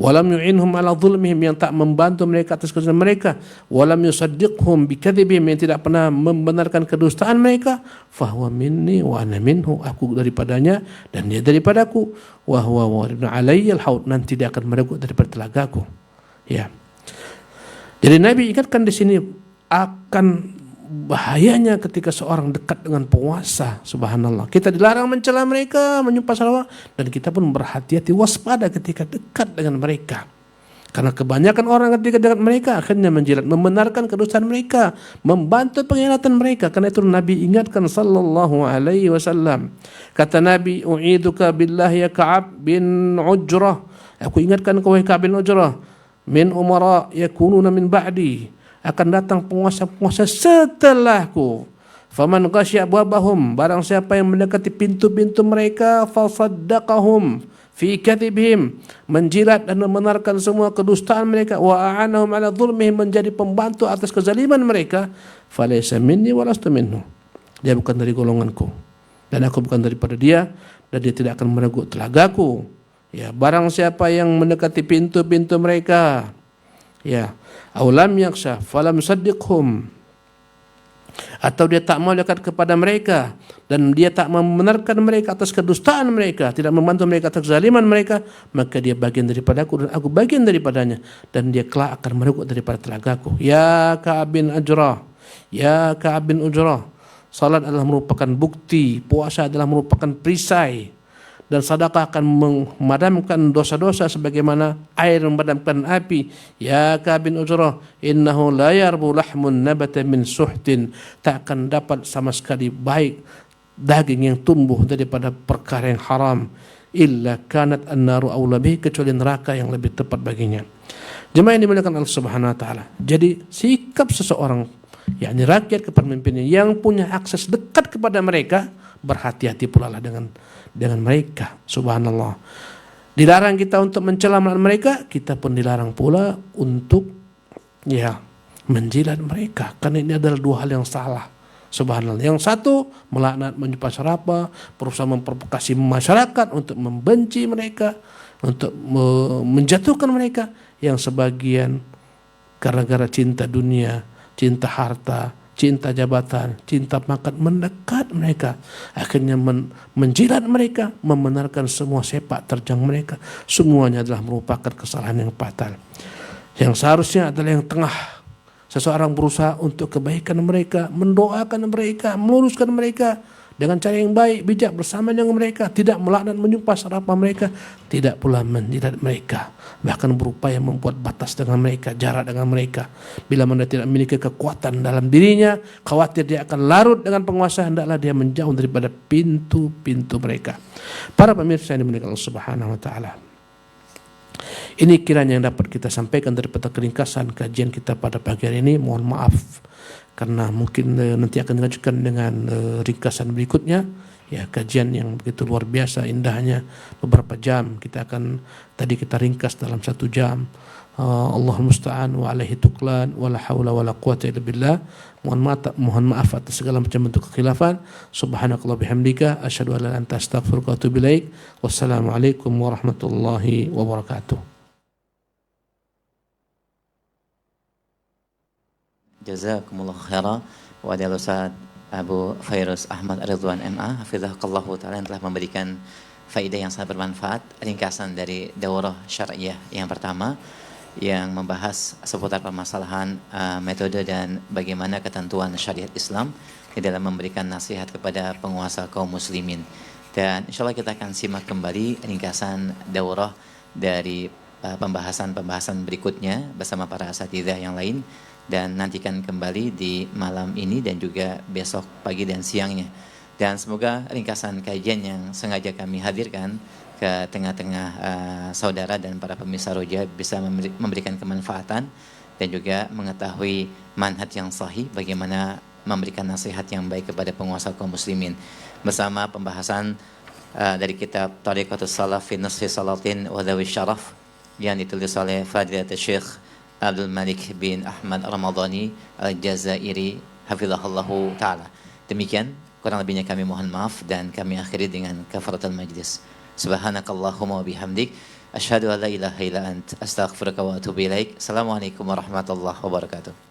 Walam yu'inhum ala zulmihim, yang tak membantu mereka atas kesalahan mereka. Walam yusaddiqhum bikadzibihim, yang tidak pernah membenarkan kedustaan mereka. Fahuwa minni wa ana minhu, aku daripadanya dan dia daripadaku. Wa huwa waridun alayyal haud, nanti dia akan meragut daripada telagaku. Ya. Jadi Nabi ingatkan di sini akan bahayanya ketika seorang dekat dengan penguasa. Subhanallah, kita dilarang mencela mereka, menyumpah salah, dan kita pun berhati-hati, waspada ketika dekat dengan mereka. Karena kebanyakan orang ketika dekat mereka akhirnya menjilat, membenarkan kedustaan mereka, membantu pengkhianatan mereka. Karena itu Nabi ingatkan sallallahu alaihi wasallam. Kata Nabi, "U'iduka billahi ya Ka'ab bin Ujrah." Aku ingatkan kau Ka'ab bin Ujrah, min umara yakununa min ba'di, akan datang penguasa-penguasa setelahku. Faman ghasya abwabahum, barang siapa yang mendekati pintu-pintu mereka, fasaddaqahum fi kadhibihim, menjilat dan membenarkan semua kedustaan mereka, wa a'anahum ala dhulmihim, menjadi pembantu atas kezaliman mereka, falaysa minni wa lastu minhu, dia bukan dari golonganku dan aku bukan daripada dia, dan dia tidak akan meragut telagaku. Ya, barang siapa yang mendekati pintu-pintu mereka, ya, aulam yaksha falam saddiqhum, atau dia tak mau dekat kepada mereka dan dia tak membenarkan mereka atas kedustaan mereka, tidak membantu mereka atas kezaliman mereka, maka dia bagian daripadaku dan aku bagian daripadanya, dan dia kelak akan meragut daripada telagaku. Ya Ka'ab bin Ujrah, ya Ka'ab bin Ujrah, salat adalah merupakan bukti, puasa adalah merupakan perisai, dan sedekah akan memadamkan dosa-dosa sebagaimana air memadamkan api. Ya Ka'ab bin Ujrah, innahu la yarbu lahmun nabata min suhtin, tak akan dapat sama sekali baik daging yang tumbuh daripada perkara yang haram, illa kanat an-naru awla bihi, kecuali neraka yang lebih tepat baginya. Jemaah yang dimuliakan Allah Subhanahu wa taala. Jadi sikap seseorang, yakni rakyat kepada pemimpinnya yang punya akses dekat kepada mereka, berhati-hati pula lah dengan mereka. Subhanallah, dilarang kita untuk mencela mereka, kita pun dilarang pula untuk menjilat mereka, karena ini adalah dua hal yang salah. Subhanallah, yang satu melaknat, menyumpah serapah, berusaha memprovokasi masyarakat untuk membenci mereka, untuk menjatuhkan mereka. Yang sebagian gara-gara cinta dunia, cinta harta, cinta jabatan, cinta pangkat, mendekat mereka, akhirnya menjilat mereka, membenarkan semua sepak terjang mereka. Semuanya adalah merupakan kesalahan yang fatal. Yang seharusnya adalah yang tengah, seseorang berusaha untuk kebaikan mereka, mendoakan mereka, meluruskan mereka dengan cara yang baik, bijak bersama dengan mereka, tidak melaknat, menyumpah serapah mereka, tidak pula menjilat mereka, bahkan berupaya membuat batas dengan mereka, jarak dengan mereka. Bila mana tidak memiliki kekuatan dalam dirinya, khawatir dia akan larut dengan penguasa, hendaklah dia menjauh daripada pintu-pintu mereka. Para pemirsa yang dimuliakan Allah Subhanahu wa taala, ini kiranya yang dapat kita sampaikan daripada keringkasan kajian kita pada pagi hari ini. Mohon maaf karena mungkin nanti akan dilanjutkan dengan ringkasan berikutnya, ya, kajian yang begitu luar biasa indahnya, beberapa jam. Tadi kita ringkas dalam 1 jam. Allahul musta'an wa alaihi tuklan wa la haula wa la quwata illa billah. Mohon maaf atas segala macam bentuk kekhilafan. Subhanakallah bihamdika asyhadu an la ilaha illa anta astaghfiruka wa atubu ilaik. Wassalamualaikum warahmatullahi wabarakatuh. Jazakumullah khairan wa adil Ustaz Abu Fairuz Ahmad Ridwan MA hafizahullah taala, yang telah memberikan faedah yang sangat bermanfaat. Ringkasan dari daurah syariah yang pertama yang membahas seputar permasalahan metode dan bagaimana ketentuan syariat Islam di dalam memberikan nasihat kepada penguasa kaum muslimin. Dan insyaallah kita akan simak kembali ringkasan daurah dari pembahasan berikutnya bersama para asatidzah yang lain, dan nantikan kembali di malam ini dan juga besok pagi dan siangnya. Dan semoga ringkasan kajian yang sengaja kami hadirkan ke tengah-tengah saudara dan para pemirsa Roja bisa memberikan kemanfaatan dan juga mengetahui manhaj yang sahih, bagaimana memberikan nasihat yang baik kepada penguasa kaum muslimin. Bersama pembahasan dari kitab Tariqatus Salaf fi Nasfi Salatin wa Dhawi Syaraf yang ditulis oleh Fadilatul Syekh Abdul Malik bin Ahmad Ramadhani Al-Jazairi hafizahullahu ta'ala. Demikian, kurang lebihnya kami mohon maaf dan kami akhiri dengan kafaratul majlis. Subhanakallahumma wa bihamdik Asyhadu an la ilaha illa ant, astaghfiruka wa atubu ilaik. Assalamualaikum warahmatullahi wabarakatuh.